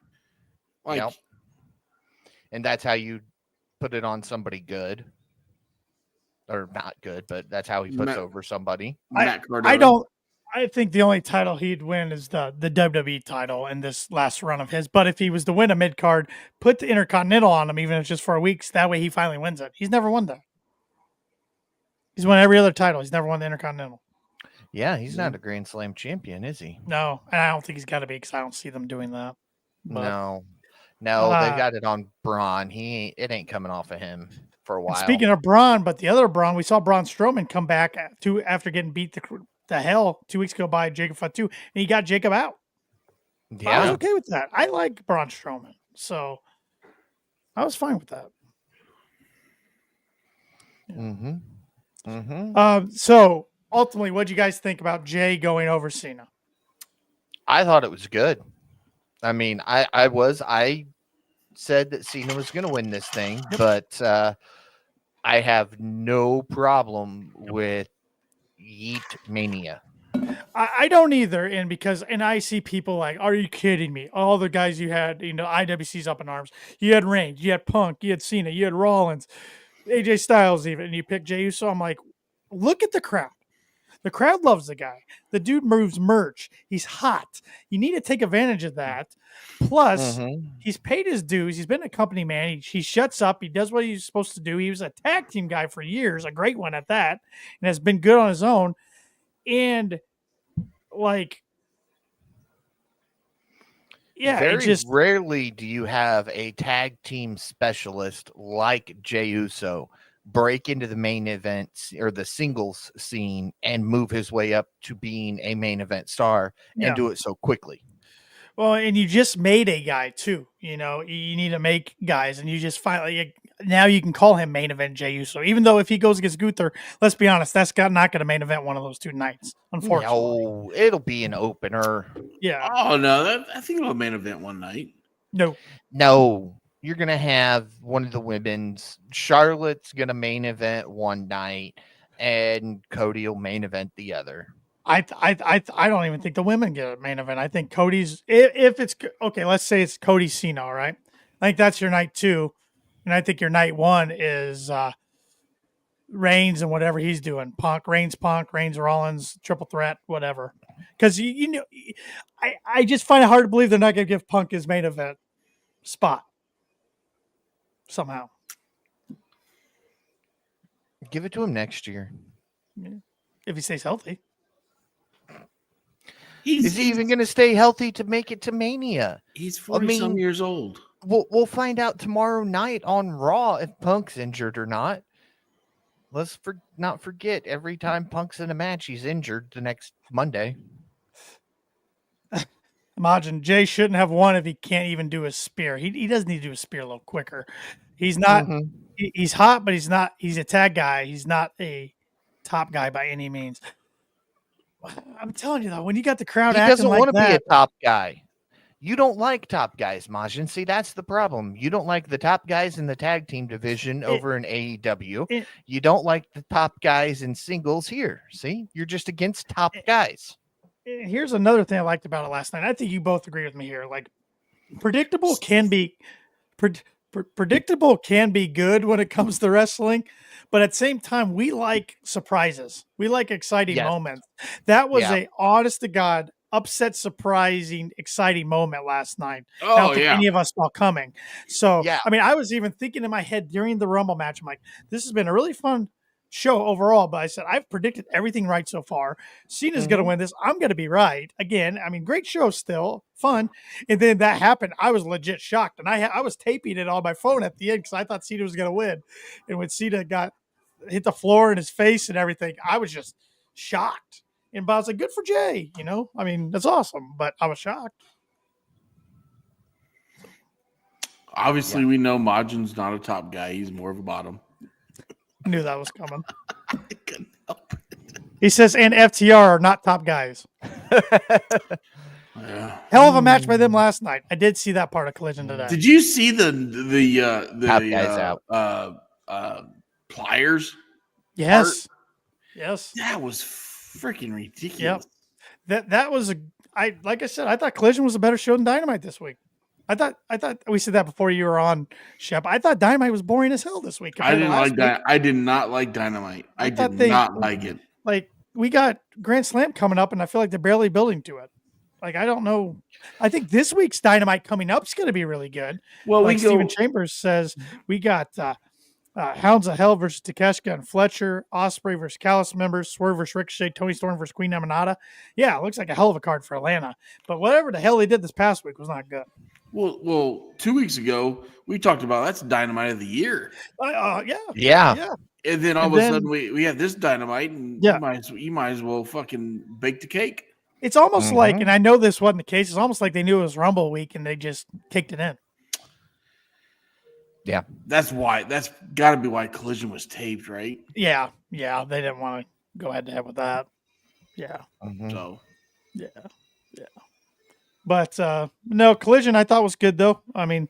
Like, Yep. And that's how you put it on somebody good. Or not good, but that's how he puts Matt- over somebody. Matt Cardona. I don't. I think the only title he'd win is the WWE title in this last run of his. But if he was to win a mid card, put the Intercontinental on him, even if it's just for a week. So that way he finally wins it. He's never won that. He's won every other title. He's never won the Intercontinental. Yeah, he's not a Grand Slam champion, is he? No, and I don't think he's got to be because I don't see them doing that. But, No, they got it on Braun. It ain't coming off of him for a while. Speaking of Braun, but the other Braun, we saw Braun Strowman come back after getting beat the hell 2 weeks ago by Jacob Fatu, and he got Jacob out. Yeah, I was okay with that. I like Braun Strowman, so I was fine with that. Mm-hmm. Mm-hmm. So ultimately, what do you guys think about Jay going over Cena? I thought it was good. I mean, I said that Cena was going to win this thing, but I have no problem with Yeet Mania. I don't either, and I see people like, are you kidding me? All the guys you had, IWC's up in arms. You had Reigns, you had Punk, you had Cena, you had Rollins, AJ Styles even, and you pick Jey Uso. I'm like, look at the crowd. The crowd loves the guy. The dude moves merch. He's hot. You need to take advantage of that. Plus, he's paid his dues. He's been a company man. He shuts up. He does what he's supposed to do. He was a tag team guy for years, a great one at that, and has been good on his own. And like, yeah, very rarely do you have a tag team specialist like Jey Uso break into the main event or the singles scene and move his way up to being a main event star and do it so quickly. Well, and you just made a guy too. You need to make guys, and you just finally now you can call him main event Jey Uso. Even though if he goes against Gunther, let's be honest, that's not going to main event one of those 2 nights. Unfortunately, no, it'll be an opener. Yeah. Oh no, I think it'll main event one night. No. You're gonna have one of the women's. Charlotte's gonna main event one night, and Cody will main event the other. I don't even think the women get a main event. I think Cody's if it's okay. Let's say it's Cody Cena. All right, I think that's your night 2, and I think your night 1 is Reigns and whatever he's doing. Reigns Rollins, triple threat, whatever. Because I just find it hard to believe they're not going to give Punk his main event spot somehow. Give it to him next year. If he stays healthy. Is he even going to stay healthy to make it to Mania? He's 40-some years old. We'll find out tomorrow night on Raw if Punk's injured or not. Let's not forget, every time Punk's in a match, he's injured the next Monday. Imagine Jay shouldn't have won if he can't even do a spear. He does need to do a spear a little quicker. He's not. He's hot, but he's not. He's a tag guy. He's not a top guy by any means. I'm telling you though, when you got the crowd, he acting doesn't like want to that, be a top guy. You don't like top guys, Majin. See, that's the problem. You don't like the top guys in the tag team division over in AEW. You don't like the top guys in singles here. See, you're just against top guys. Here's another thing I liked about it last night. I think you both agree with me here. Like, predictable can be predictable can be good when it comes to wrestling, but at the same time, we like surprises. We like exciting moments. That was a honest to God, upset, surprising, exciting moment last night. I don't think any of us saw coming. So, I mean, I was even thinking in my head during the Rumble match, I'm like, this has been a really fun show overall, but I said, I've predicted everything right so far. Cena's going to win this. I'm going to be right. Again, I mean, great show still, fun. And then that happened. I was legit shocked. And I was taping it on my phone at the end because I thought Cena was going to win. And when Cena hit the floor in his face and everything, I was just shocked. And I was like, good for Jay. I mean, that's awesome. But I was shocked. Obviously, we know Majin's not a top guy. He's more of a bottom. Knew that was coming. I couldn't help it. He says, and FTR are not top guys. Hell of a match by them last night. I did see that part of Collision today. Did you see the top guys out? pliers. Yes. Yes. That was freaking ridiculous. That was like I said, I thought Collision was a better show than Dynamite this week. I thought we said that before you were on, Shep. I thought Dynamite was boring as hell this week. I didn't like that. that. I did not like Dynamite. I thought did not like it. Like, we got Grand Slam coming up, and I feel like they're barely building to it. Like, I don't know. I think this week's Dynamite coming up is going to be really good. Well, like Steven Chambers says, we got Hounds of Hell versus Takeshita and Fletcher, Osprey versus Callis members, Swerve versus Ricochet, Tony Storm versus Queen Amanada. Yeah, it looks like a hell of a card for Atlanta. But whatever the hell they did this past week was not good. Well, 2 weeks ago we talked about that's Dynamite of the year. Yeah. And then all of a sudden we have this Dynamite, and you might as well fucking bake the cake. It's almost like, and I know this wasn't the case, it's almost like they knew it was Rumble week and they just kicked it in. Yeah. That's got to be why Collision was taped, right? Yeah. They didn't want to go head to head with that. Yeah. So. Yeah. But no, Collision I thought was good though. I mean,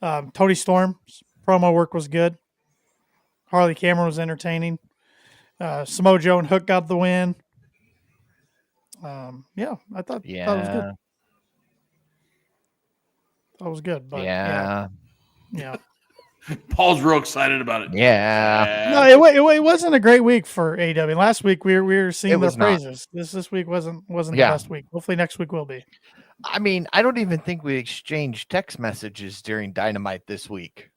Tony Storm's promo work was good. Harley Cameron was entertaining. Samoa Joe and Hook got the win. I thought that was good. That was good. But yeah. Paul's real excited about it. Yeah. No, it wasn't a great week for AEW. Last week we were seeing their praises. This week wasn't the best week. Hopefully next week will be. I mean, I don't even think we exchanged text messages during Dynamite this week.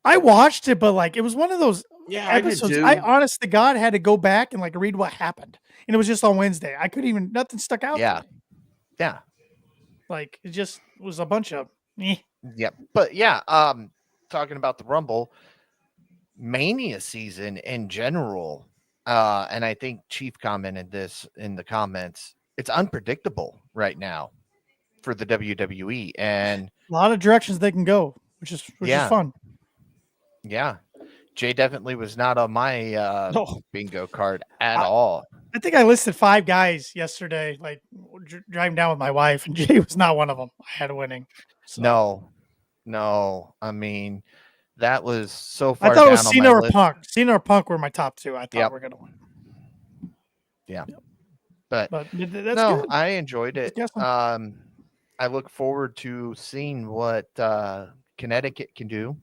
I watched it, but like it was one of those episodes. I honest to God had to go back and like read what happened. And it was just on Wednesday. I couldn't even nothing stuck out. Yeah. Yeah. Like it just was a bunch of Yep. But yeah, talking about the Rumble Mania season in general, and I think Chief commented this in the comments, it's unpredictable right now for the WWE, and a lot of directions they can go, which is fun. Yeah. Jay definitely was not on my bingo card at all. I think I listed 5 guys yesterday, like driving down with my wife, and Jay was not one of them. I had winning. So. No. I mean, that was so far. I thought down it was on Cena my or list. Punk. Cena or Punk were my top 2. I thought were going to win. Yeah. But that's good. I enjoyed it. I look forward to seeing what Connecticut can do.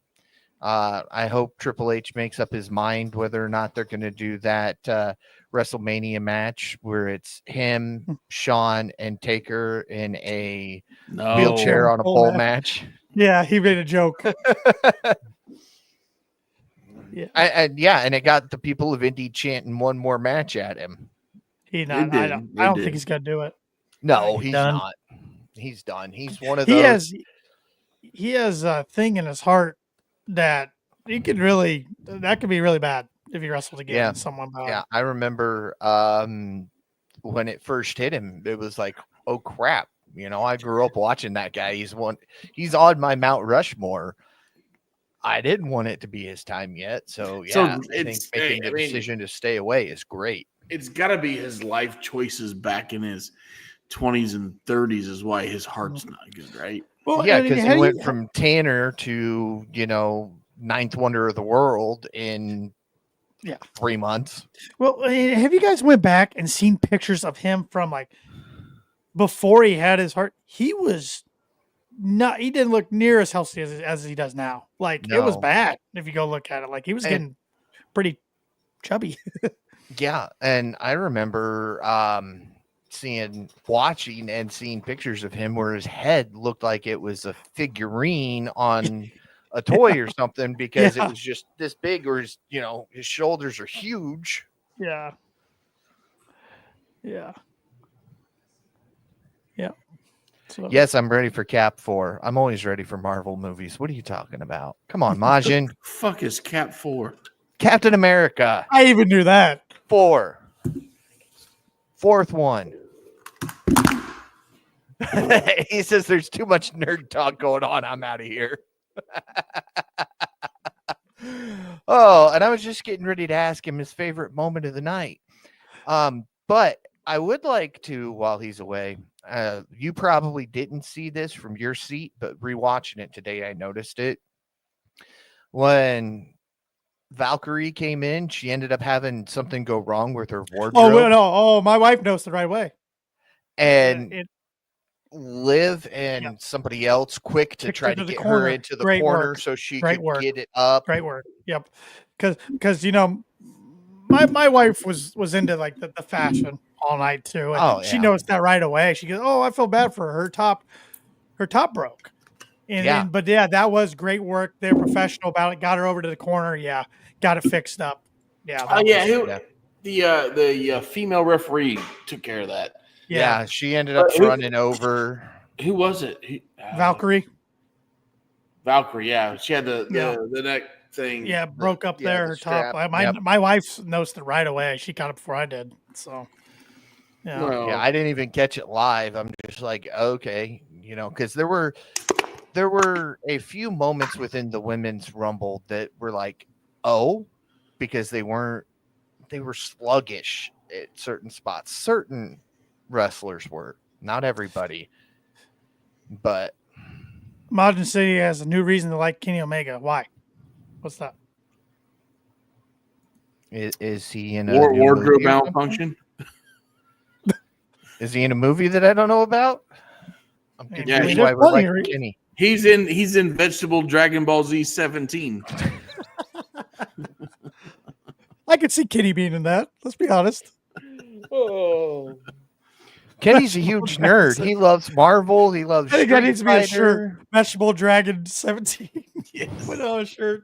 I hope Triple H makes up his mind whether or not they're going to do that WrestleMania match where it's him, Shawn, and Taker in a wheelchair on a pole match. Yeah, he made a joke. And it got the people of Indy chanting one more match at him. I don't think he's going to do it. No, he's done. not. He's done. He's one of those. He has a thing in his heart that he could really, that could be really bad if he wrestled again with someone bad. Yeah, I remember when it first hit him, it was like, oh crap. You know, I grew up watching that guy. He's on my Mount Rushmore. I didn't want it to be his time yet. So I think making the decision to stay away is great. It's got to be his life choices back in his 20s and 30s is why his heart's not good, right? Well, yeah, because he went from Tanner to, ninth wonder of the world in 3 months. Well, have you guys went back and seen pictures of him from like before he had his heart? He didn't look near as healthy as he does now. Like it was bad if you go look at it. Like he was getting pretty chubby. Yeah. And I remember watching and seeing pictures of him where his head looked like it was a figurine on a toy or something because it was just this big, or his shoulders are huge. Yeah. So. Yes, I'm ready for Cap 4. I'm always ready for Marvel movies. What are you talking about? Come on, Majin. Fuck is Cap 4? Captain America. I even knew that. 4. Fourth one. He says there's too much nerd talk going on. I'm out of here. Oh, and I was just getting ready to ask him his favorite moment of the night. But I would like to, while he's away, you probably didn't see this from your seat, but rewatching it today, I noticed it. When Valkyrie came in, she ended up having something go wrong with her Oh wardrobe. no! Oh, my wife knows the right way. And Liv and somebody else quick to Kicked try her to to the get her corner. into the Great corner work. so she Great could work. get it up. Great work. Yep. Because my wife was into like the fashion all night too, and Oh, she yeah. noticed that right away. She goes, "Oh, I feel bad for her. Her top broke." And Yeah. then, but yeah, that was great work. They're professional about it. Got her over to the corner. Yeah, got it fixed up. Yeah. Oh yeah, Yeah. the female referee took care of that. Yeah, she ended up running over. Who was it? Valkyrie. Valkyrie. Yeah, she had the neck thing. Yeah, broke up there. the Her top. strap. My wife noticed it right away. She got it before I did. So. Yeah. Well, Yeah, I didn't even catch it live. I'm just like, okay, because there were a few moments within the women's rumble that were like, oh, because they were sluggish at certain spots. Certain wrestlers were, not everybody, but Modern City has a new reason to like Kenny Omega. Why? What's that? is he in a new wardrobe movie or something? malfunction? Is he in a movie that I don't know about? I'm confused why we're like Kenny. He's in Vegetable Dragon Ball Z 17. I could see Kenny being in that. Let's be honest. Oh, Kenny's a huge nerd. He loves Marvel. He loves I think that Street needs to be a Fighter. shirt. Vegetable Dragon 17. yes. Put on a shirt.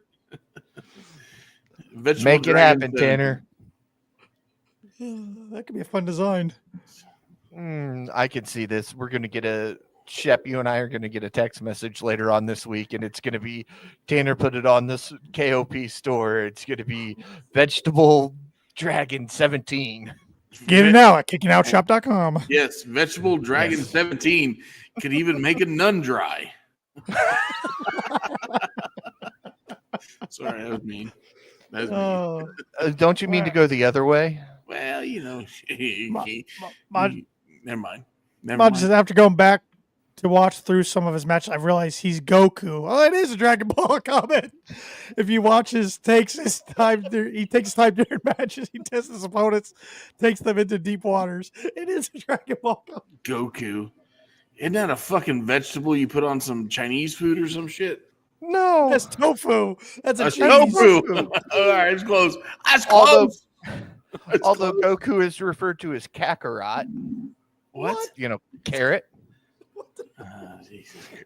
Vegetable Make it Dragon happen, 17. Tanner. That could be a fun design. I can see this. We're going to get Shep, you and I are going to get a text message later on this week, and it's going to be Tanner put it on this KOP store. It's going to be Vegetable Dragon 17. Get it now at kickingOutShop.com. Yes, Vegetable Dragon 17 could even make a nun dry. Sorry, that was mean. That was mean. Don't you mean to go the other way? Well, never mind. Just after going back to watch through some of his matches, I realized he's Goku. Oh, it is a Dragon Ball comment. If you watch he takes time during matches. He tests his opponents, takes them into deep waters. It is a Dragon Ball comment. Goku. Isn't that a fucking vegetable you put on some Chinese food or some shit? No, that's tofu. That's a tofu. All right, it's close. That's close. Although Goku is referred to as Kakarot. What? Carrot.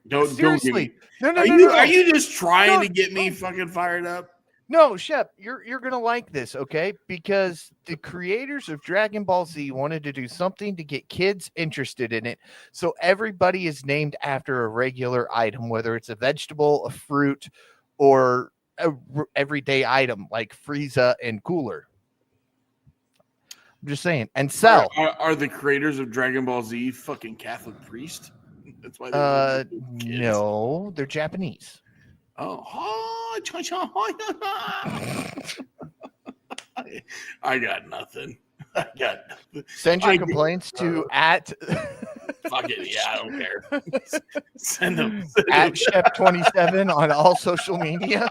Don't Seriously. No. Are you just trying to get me fucking fired up? No, Shep, you're gonna like this, okay? Because the creators of Dragon Ball Z wanted to do something to get kids interested in it. So everybody is named after a regular item, whether it's a vegetable, a fruit, or a everyday item like Frieza and Cooler. I'm just saying. And Cell. Are the creators of Dragon Ball Z fucking Catholic priest? That's why no, they're Japanese. Oh, I got nothing. Send your complaints to at. Fuck it, yeah, I don't care. Send them at Shep27 on all social media.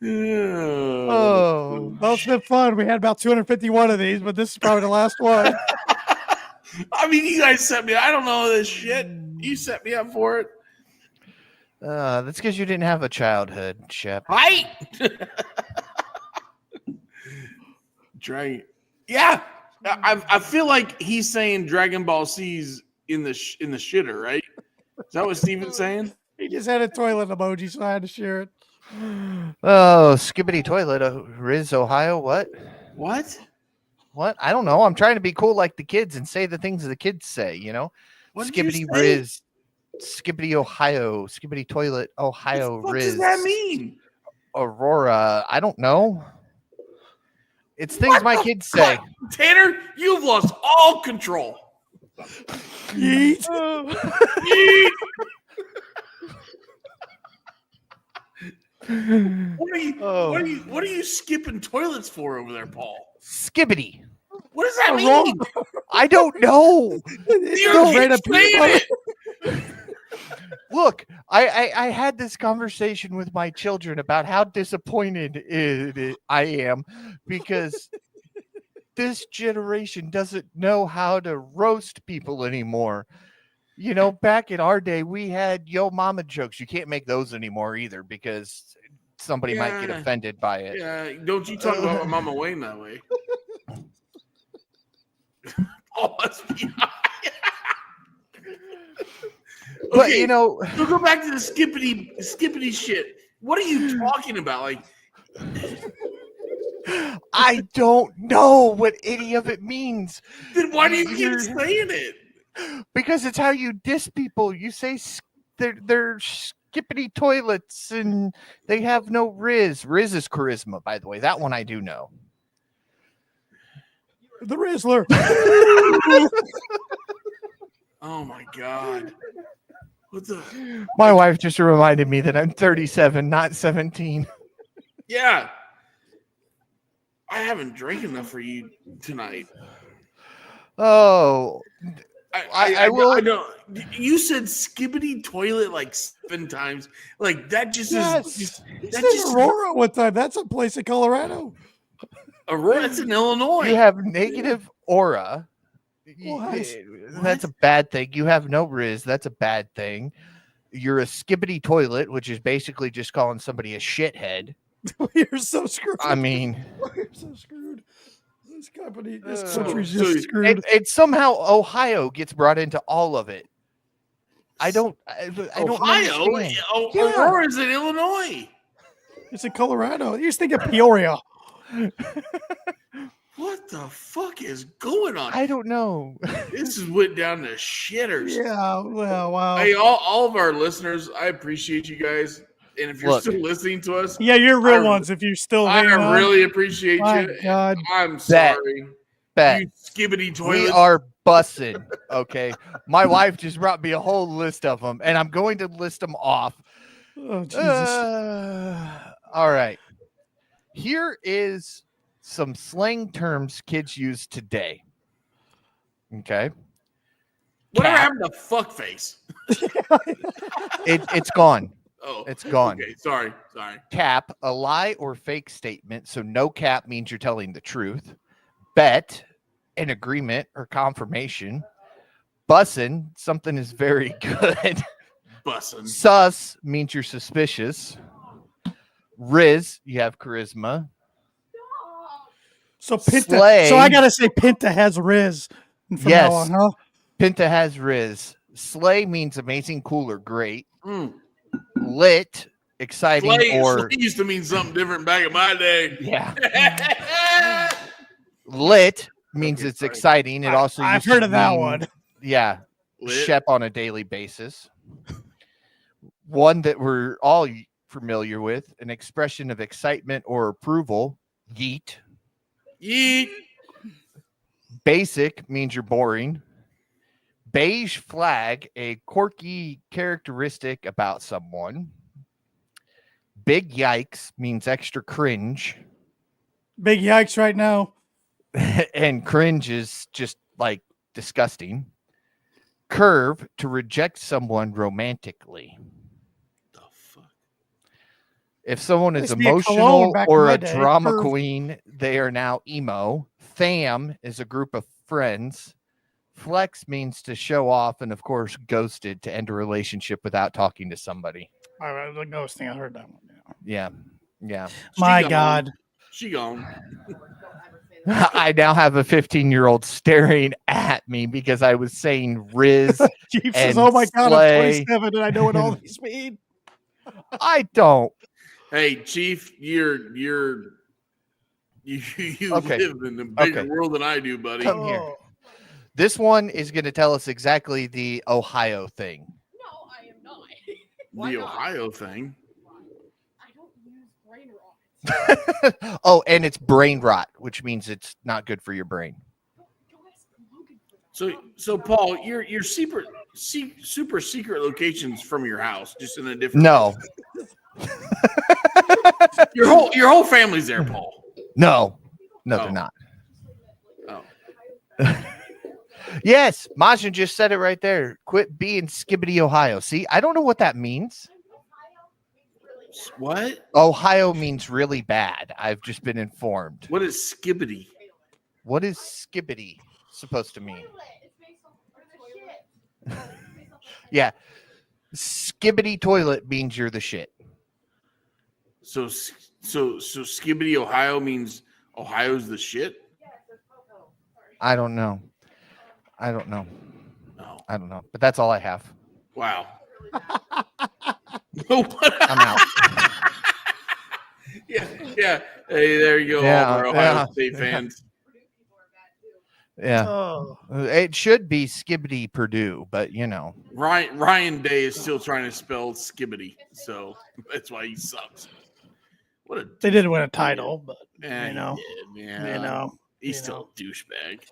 Oh, well, it's been fun. We had about 251 of these, but this is probably the last one. I mean, you guys set me. I don't know this shit. You set me up for it. That's because you didn't have a childhood, Shep. Right? Dragon. Yeah, I feel like he's saying Dragon Ball C's in the shitter, right? Is that what Steven's saying? He just had a toilet emoji, so I had to share it. Oh, skibbity toilet, Riz, Ohio. What? What? I don't know. I'm trying to be cool like the kids and say the things the kids say. Skibbity Riz. Skibbity Ohio, Skibbity Toilet, Ohio, what Riz. What does that mean? Aurora, I don't know. It's things my kids say. Tanner, you've lost all control. Yeet. Yeet. What are you skipping toilets for over there, Paul? Skibbity. What does that mean? I don't know. You're explaining it. Look, I had this conversation with my children about how disappointed I am because this generation doesn't know how to roast people anymore. You know, back in our day, we had yo mama jokes. You can't make those anymore either because somebody might get offended by it. Yeah, don't you talk about my mama Wayne that way. Oh, must be But you know, so go back to the skippity shit. What are you talking about? Like, I don't know what any of it means. then why do you keep saying it? Because it's how you diss people. You say they're skippity toilets and they have no Riz. Riz is charisma, by the way. That one I do know. The Rizzler. Oh my god. What the? My wife just reminded me that I'm 37, not 17. Yeah. I haven't drank enough for you tonight. Oh, I will. I know. You said skibbity toilet like 7 times. Like that just is. That's just Aurora one time. That's a place in Colorado. Aurora, that's in Illinois. You have negative aura. What? That's a bad thing. You have no Riz. That's a bad thing. You're a skibbity toilet, which is basically just calling somebody a shithead. You're so screwed. I mean, you're so screwed. This country's just screwed. And somehow Ohio gets brought into all of it. I don't Ohio? understand. Aurora's in Illinois. It's in Colorado. You just think of Peoria. What the fuck is going on? I don't know. This is went down to shitters. Yeah, well, wow. Hey, all of our listeners, I appreciate you guys. And if you're still listening to us, yeah, you're real ones. If you're still, I really appreciate you. God. I'm sorry. Bet. You skibbity toilets. We are bussing. Okay, my wife just brought me a whole list of them, and I'm going to list them off. Oh Jesus! All right. Here is some slang terms kids use today. Okay. Whatever happened to fuck face? It's gone. Oh, it's gone. Okay, sorry. Cap, a lie or fake statement. So no cap means you're telling the truth. Bet, an agreement or confirmation. Bussin', something is very good. Bussin'. Sus means you're suspicious. Riz, you have charisma. So Pinta. Slay. So I gotta say Pinta has Riz. From Yes. now on, huh? Pinta has Riz. Slay means amazing, cool, or great. Mm. Lit, exciting, Slay used to mean something different back in my day. Yeah. Lit means it's exciting. It also I've used heard to of that mean- one. Yeah. Lit. Shep on a daily basis. One that we're all familiar with, an expression of excitement or approval. Yeet. Yeet. Basic means you're boring. Beige flag, a quirky characteristic about someone. Big yikes means extra cringe. Big yikes right now. And cringe is just like disgusting. Curve, to reject someone romantically. The fuck? If someone is Used to be a emotional cologne back in or my a day. drama Curve. queen, they are now emo. Fam is a group of friends. Flex means to show off, and of course, ghosted, to end a relationship without talking to somebody. All right, the ghost thing. I heard that one. Yeah. My gone. God. She gone. I now have a 15-year-old staring at me because I was saying Riz. Chief says, and "Oh my God, Slay." I'm 27 and I know what all these mean." I don't. Hey, Chief, you Okay. live in a bigger Okay. world than I do, buddy. Come here. This one is going to tell us exactly the Ohio thing. No, I am not. The Ohio thing. I don't use brain rot. Oh, and it's brain rot, which means it's not good for your brain. Go ask Logan for that. So Paul, your super secret locations from your house, just in a different. No. Your whole family's there, Paul. No, Oh. they're not. Oh. Yes, Majin just said it right there. Quit being Skibbity, Ohio. See, I don't know what that means. What? Ohio means really bad. I've just been informed. What is skibbity? What is Skibbity supposed to mean? Yeah. Skibbity toilet means you're the shit. So skibbity Ohio means Ohio's the shit? I don't know. I don't know. No. I don't know. But that's all I have. Wow. I'm out. Yeah. Hey, there you go, Yeah, all our Ohio yeah, State yeah. fans. Yeah. Oh, It should be Skibbity Purdue, but you know. Ryan Day is still trying to spell skibbity, so that's why he sucks. What a they didn't win a title, but man, you know, he's you still know. a douchebag.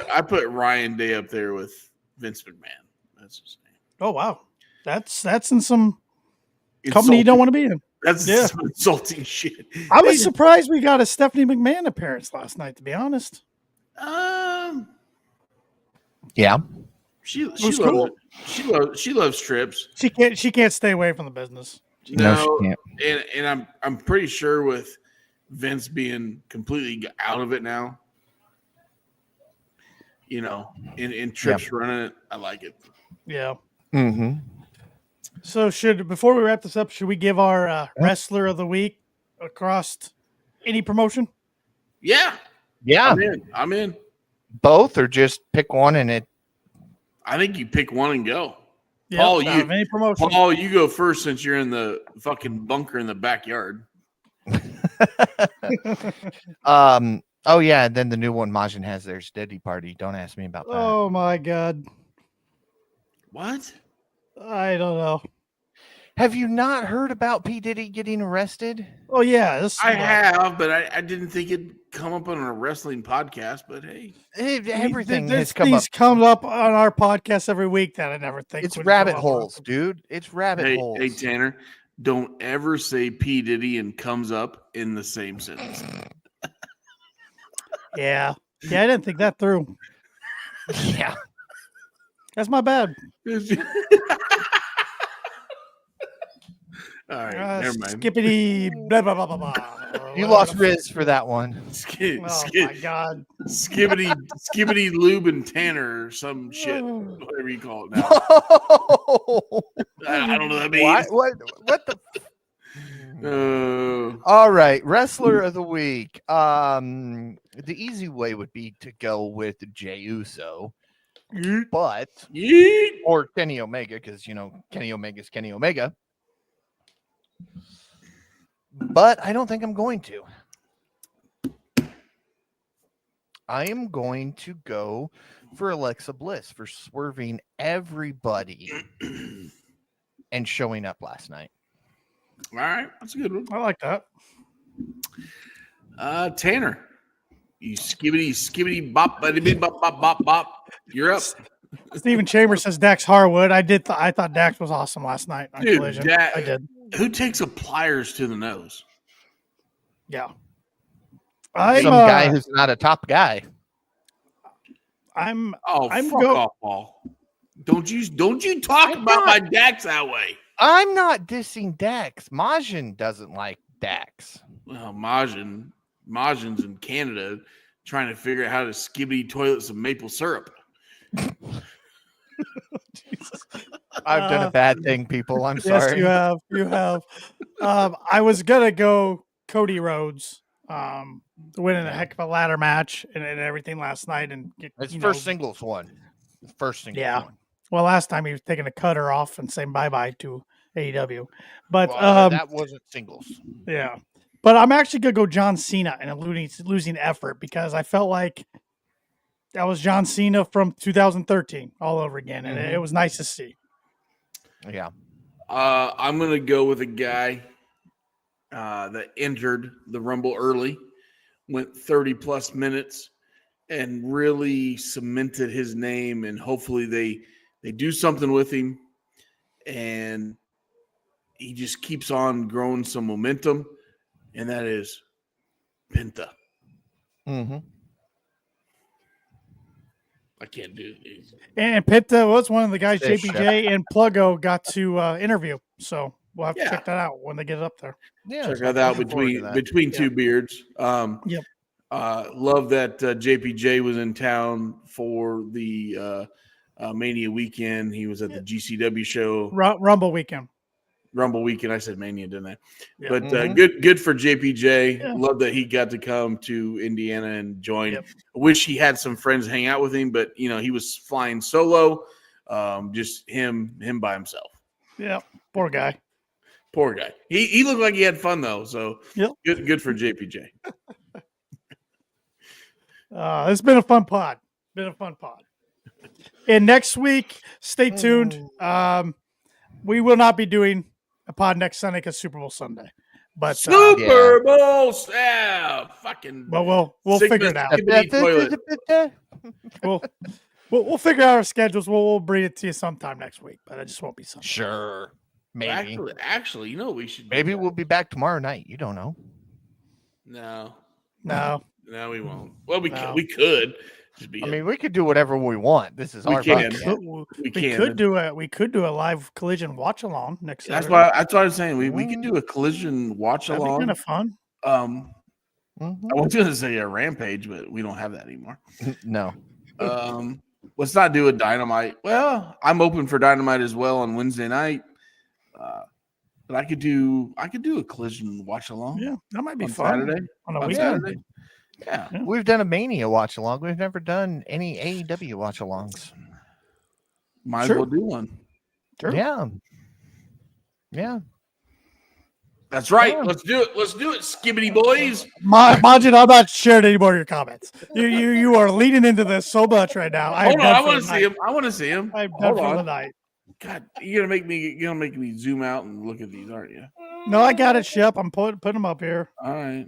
I put Ryan Day up there with Vince McMahon. That's his name. Oh wow, that's in some company you don't want to be in. That's Yeah. some insulting shit. I was surprised we got a Stephanie McMahon appearance last night. To be honest, Yeah. She was loves cool. she loves trips. She can't stay away from the business. No, she can't. And I'm pretty sure with Vince being completely out of it now, you know, in trips running it, I like it. Yeah. Mm-hmm. So before we wrap this up, should we give our wrestler of the week across any promotion? Yeah. Yeah. I'm in. Both or just pick one and it. I think you pick one and go. Yep, Paul, any promotion. Paul, you go first since you're in the fucking bunker in the backyard. Oh yeah, and then the new one Majin has their steady party. Don't ask me about that. Oh my god. What? I don't know. Have you not heard about P. Diddy getting arrested? Oh yeah, I have, but I didn't think it'd come up on a wrestling podcast. But hey, Everything There's has come up. things come up on our podcast every week that I never think It's would rabbit come up holes, on. dude. It's rabbit holes. Hey, Tanner, don't ever say P. Diddy and comes up in the same sentence. Yeah, I didn't think that through. Yeah. That's my bad. All right, never mind. Skippity blah blah blah blah blah. You lost Riz for that one. Oh my god. Skibbity Lube and Tanner or some shit, whatever you call it now. I don't know what that means. What the All right, wrestler of the week. The easy way would be to go with Jey Uso, but or Kenny Omega, because you know Kenny Omega's Kenny Omega. But I don't think I'm going to. I am going to go for Alexa Bliss for swerving everybody and showing up last night. All right, that's a good one. I like that. Tanner, you skibbity bop, bop, bop, bop, bop. You're up. Stephen Chambers says Dax Harwood. I thought Dax was awesome last night on Dude, Collision. I did. Who takes a pliers to the nose? Yeah. Some guy who's not a top guy. I'm fuck off, Paul. Don't you talk about my Dax that way. I'm not dissing Dax. Majin doesn't like Dax. Well, Majin's in Canada trying to figure out how to skibbity toilet some maple syrup. I've done a bad thing, people. I'm sorry. Yes, you have. I was gonna go Cody Rhodes, winning a heck of a ladder match and everything last night, and singles one. First singles one. Well, last time he was taking a cutter off and saying bye bye to AEW, but that wasn't singles. Yeah, but I'm actually gonna go John Cena in a losing effort because I felt like that was John Cena from 2013 all over again, and it was nice to see. Yeah. I'm going to go with a guy that entered the Rumble early, went 30-plus minutes, and really cemented his name, and hopefully they do something with him, and he just keeps on growing some momentum, and that is Penta. Mm-hmm. I can't do these. And Pitta was one of the guys Hey, JPJ and Pluggo got to interview. So we'll have to Yeah. check that out when they get it up there. Yeah, Check so that out looking forward to between Yeah. two beards. Yep. Love that JPJ was in town for the Mania weekend. He was at the GCW show. Rumble weekend. Rumble weekend. I said Mania, didn't I? Yeah. But Mhm. good for JPJ. Yeah. Love that he got to come to Indiana and join. Yep. Wish he had some friends hang out with him, but he was flying solo. Just him by himself. Yeah. Poor guy. Poor guy. He looked like he had fun though. So Yep. good for JPJ. It's been a fun pod. And next week, stay tuned. We will not be doing a pod next Sunday because Super Bowl Sunday. But Super Bowl fucking. but we'll figure it out. Sickness, toilet. We'll figure out our schedules. We'll bring it to you sometime next week, but it just won't be Sunday. Sure. Maybe. Actually, we should. Maybe we'll be back tomorrow night. You don't know. No. No, we won't. Well, we No. could. Just be. I mean, we could do whatever we want. This is We our can. podcast. We can. could do a live collision watch along next. That's Saturday. what I'm saying. We could do a collision watch That'd be along. kind of fun. Mhm. I was going to say a rampage, but we don't have that anymore. No. Let's not do a dynamite. Well, I'm open for dynamite as well on Wednesday night. But I could do a collision watch along. Yeah, that might be on fun Saturday. on a On weekend. Saturday. Yeah. We've done a Mania watch along. We've never done any AEW watch alongs. Might Sure. as well do one. Sure. Yeah. Yeah. That's right. Yeah. Let's do it, skibbity boys. Majin, I'm not sharing any more of your comments. You are leading into this so much right now. Hold on, I want to see him. I'm done Hold for the on. night. God, you're gonna make me zoom out and look at these, aren't you? No, I got it, Shep. I'm putting them up here. All right.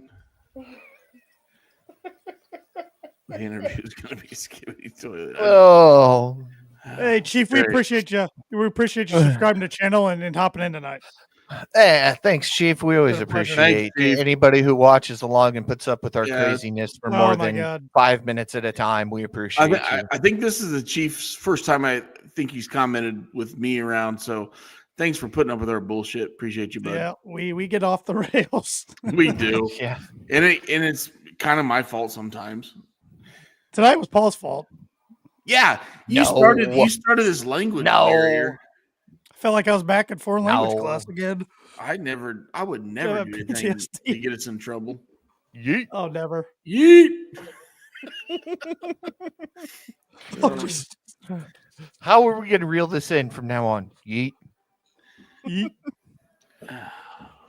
The interview is gonna be skibbity toilet. Oh. Hey, Chief, we Very- appreciate you. We appreciate you subscribing to the channel and hopping in tonight. Thanks, Chief. We always It's a pleasure. appreciate Thanks, Chief. anybody who watches along and puts up with our Yeah. craziness for Oh, more my than God. 5 minutes at a time. We appreciate you. I think this is the Chief's first time I think he's commented with me around. So thanks for putting up with our bullshit. Appreciate you, bud. Yeah, we get off the rails. We do. Yeah. And it's kind of my fault sometimes. Tonight was Paul's fault. Yeah. You No. started this language No. barrier. I felt like I was back in foreign language No. class again. I would never do anything PTSD. to get us in trouble. Yeet. Oh, never. Yeet. Oh, just How are we going to reel this in from now on? Yeet. yeet. All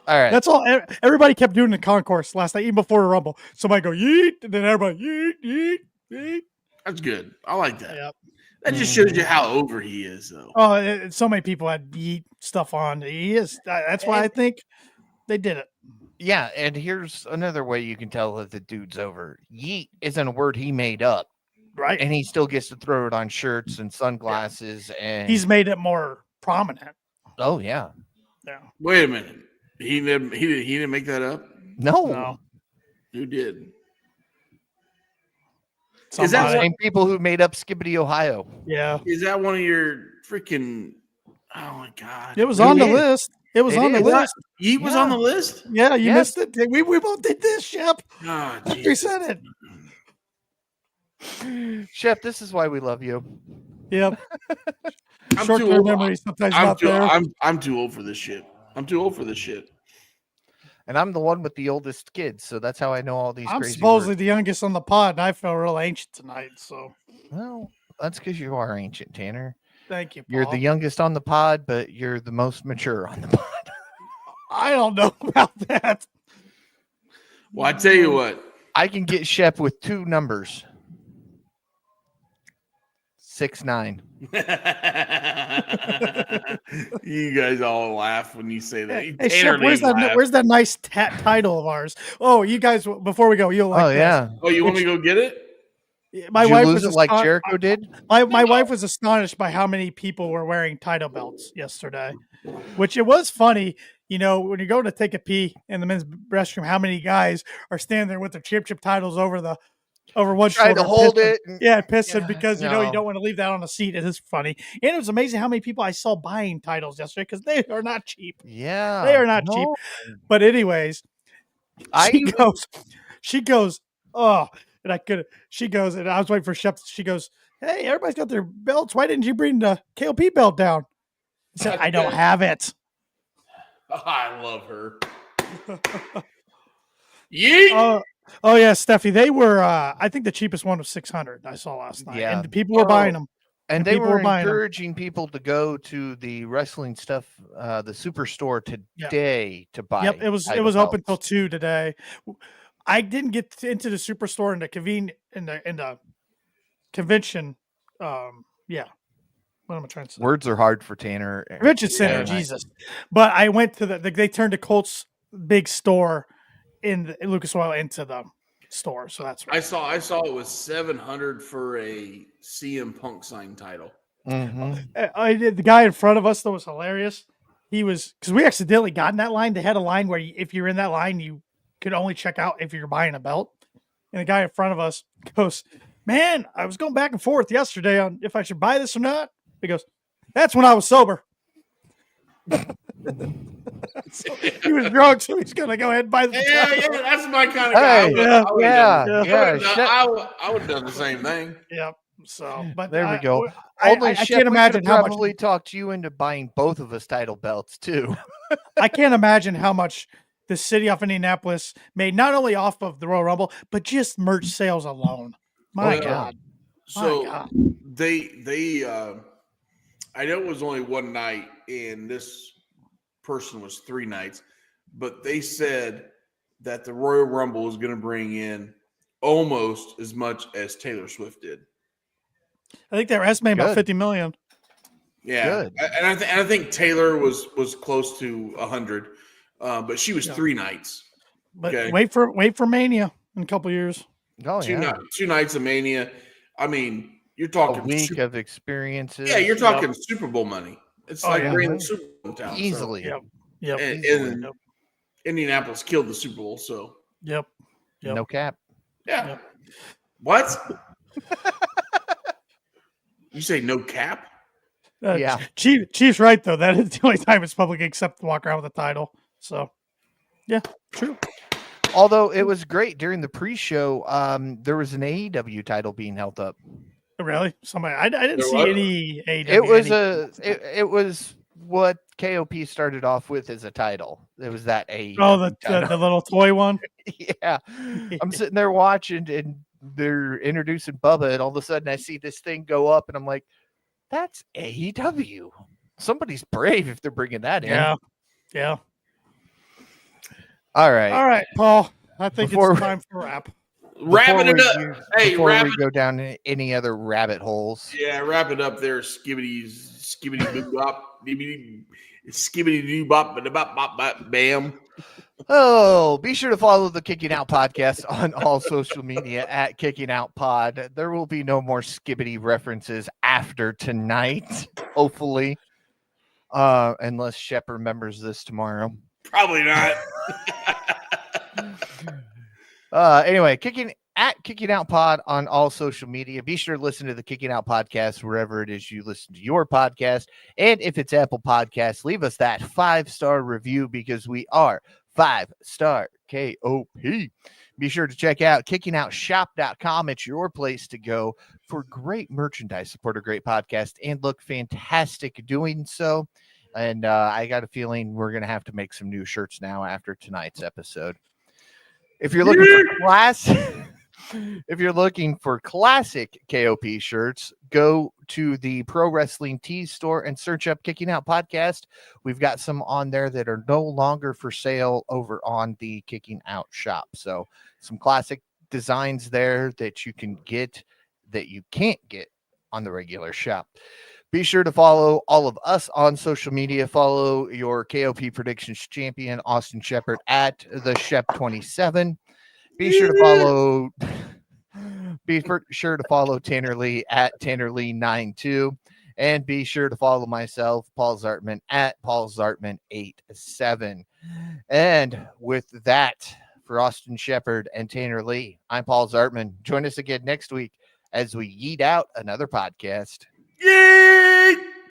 right. That's all. Everybody kept doing the concourse last night, even before the Rumble. Somebody go yeet, and then everybody yeet, yeet, yeet. That's good. I like that. Yep. That just shows you how over he is, though. Oh, so many people had yeet stuff on. He is. That's why I think they did it. Yeah, and here's another way you can tell that the dude's over. Yeet isn't a word he made up, Right. and he still gets to throw it on shirts and sunglasses. And He's made it more prominent. oh yeah, Yeah. Wait a minute. He didn't make that up. no, No. Who did? Is that Somebody. same people who made up Skibbity, Ohio? Yeah. Is that one of your freaking? Oh my god! It was on the is. list. It was It on the is. list. Yeet was Yeah. on the list. Yeah, you Yes. missed it. We both did this, Shep. Oh, After you geez. said it. Shep, this is why we love you. Yep. I'm Short too term old. memory sometimes I'm not too, there. I'm too old for this shit. I'm too old for this shit. And I'm the one with the oldest kids, so that's how I know all these. I'm crazy supposedly words. the youngest on the pod, and I feel real ancient tonight. So Well, that's because you are ancient, Tanner. thank you, You're Paul. the youngest on the pod, but you're the most mature on the pod. I don't know about that. Well, I tell you what. I can get Shep with two numbers. 6'9". You guys all laugh when you say that. Hey, Tanner Shep, where's didn't that? laugh. Where's that nice title of ours? Oh, you guys, before we go, you'll like Oh this. yeah. Oh, you want me to go get it? My Did you wife lose was it like aston- Jericho did? My wife was astonished by how many people were wearing title belts yesterday, which it was funny. You know, when you go to take a pee in the men's restroom, how many guys are standing there with their championship titles over the over one Tried shoulder. to hold pissing. it. and- Yeah, pissing Yeah, because you no. don't want to leave that on a seat. It is funny, and it was amazing how many people I saw buying titles yesterday because they are not cheap. Yeah. They are not cheap. no. But anyways, I she even- goes, oh, and she goes, and I was waiting for Shep. She goes, hey, everybody's got their belts. Why didn't you bring the KOP belt down? I said, I don't have it. I love her. Yeet. Oh yeah, Steffi. They were. I think the cheapest one was 600. I saw last night, Yeah. and people were buying them. And And they people were were buying 'em. encouraging people to go to the wrestling stuff, the superstore today to buy. Yep, it was title open till belts. 2 today. I didn't get into the superstore in the convention. Yeah. What am I trying to say? Words are hard for Tanner. Convention center, and I- Jesus. But I went to they turned the Colts big store in Lucas Oil into the store, so that's right. I saw it was 700 for a CM Punk signed title. Mhm. I did. The guy in front of us that was hilarious. He was because we accidentally got in that line. They had a line where if you're in that line, you could only check out if you're buying a belt. And the guy in front of us goes, "Man, I was going back and forth yesterday on if I should buy this or not." He goes, "That's when I was sober." So he was drunk, so he's gonna go ahead and buy the Yeah, title. yeah, that's my kind of guy. Hey, I yeah. would have done the same thing. Yep. So, but There we go. I Only can't Shep, we could imagine how much. probably talked you into buying both of us title belts too. I can't imagine how much the city of Indianapolis made not only off of the Royal Rumble, but just merch sales alone. My yeah. God. So My God. they I know it was only one night and this person was 3 nights, but they said that the Royal Rumble was going to bring in almost as much as Taylor Swift did. I think they were estimating about Good. 50 million. Yeah, Good. and I think Taylor was close to 100, but she was Yeah. 3 nights. But Okay. wait for Mania in a couple years. Oh yeah. 2 nights of Mania. I mean, you're A talking week of experiences. yeah, you're talking Super Bowl money. It's Oh, like yeah. bringing the Super Bowl in town. so- easily. Yep. Yep. and, Easily. and Indianapolis killed the Super Bowl, so Yep. Yep. No cap. yeah. Yep. What? You say no cap? Yeah. Chief's right though. That is the only time it's public except to walk around with a title. So, yeah, true. Although it was great during the pre-show, there was an AEW title being held up. Really? Somebody I didn't There see was? any AEW. It was any- it was what KOP started off with as a title. It was that AEW. Oh, the title. little toy one. Yeah. I'm sitting there watching and they're introducing Bubba, and all of a sudden I see this thing go up, and I'm like, that's AEW. Somebody's brave if they're bringing that in. Yeah. Yeah. All right. All right, Paul. I think Before- it's time for wrap. Wrapping it up. Hey, before wrap we it go down any other rabbit holes. Yeah, wrap it up there. Skibbity doo bop, skibbity doo bop, bop, bop, bop, bam. Oh, be sure to follow the Kicking Out podcast on all social media at Kicking Out Pod. There will be no more skibbity references after tonight, hopefully. Unless Shep remembers this tomorrow. Probably not. Anyway, Kicking Out Pod on all social media. Be sure to listen to the Kicking Out podcast wherever it is you listen to your podcast. And if it's Apple Podcasts, leave us that 5-star review because we are 5-star KOP. Be sure to check out kickingOutShop.com. It's your place to go for great merchandise, support a great podcast, and look fantastic doing so. And I got a feeling we're going to have to make some new shirts now after tonight's episode. If you're looking for classic KOP shirts, go to the Pro Wrestling Tees store and search up Kicking Out Podcast. We've got some on there that are no longer for sale over on the Kicking Out shop. So some classic designs there that you can get that you can't get on the regular shop. Be sure to follow all of us on social media. Follow your KOP predictions champion, Austin Shepard, at the Shep27. Be sure to follow Tanner Lee at Tanner Lee 92. And be sure to follow myself, Paul Zartman, at Paul Zartman 87. And with that, For Austin Shepard and Tanner Lee, I'm Paul Zartman. Join us again next week as we yeet out another podcast. Yeah.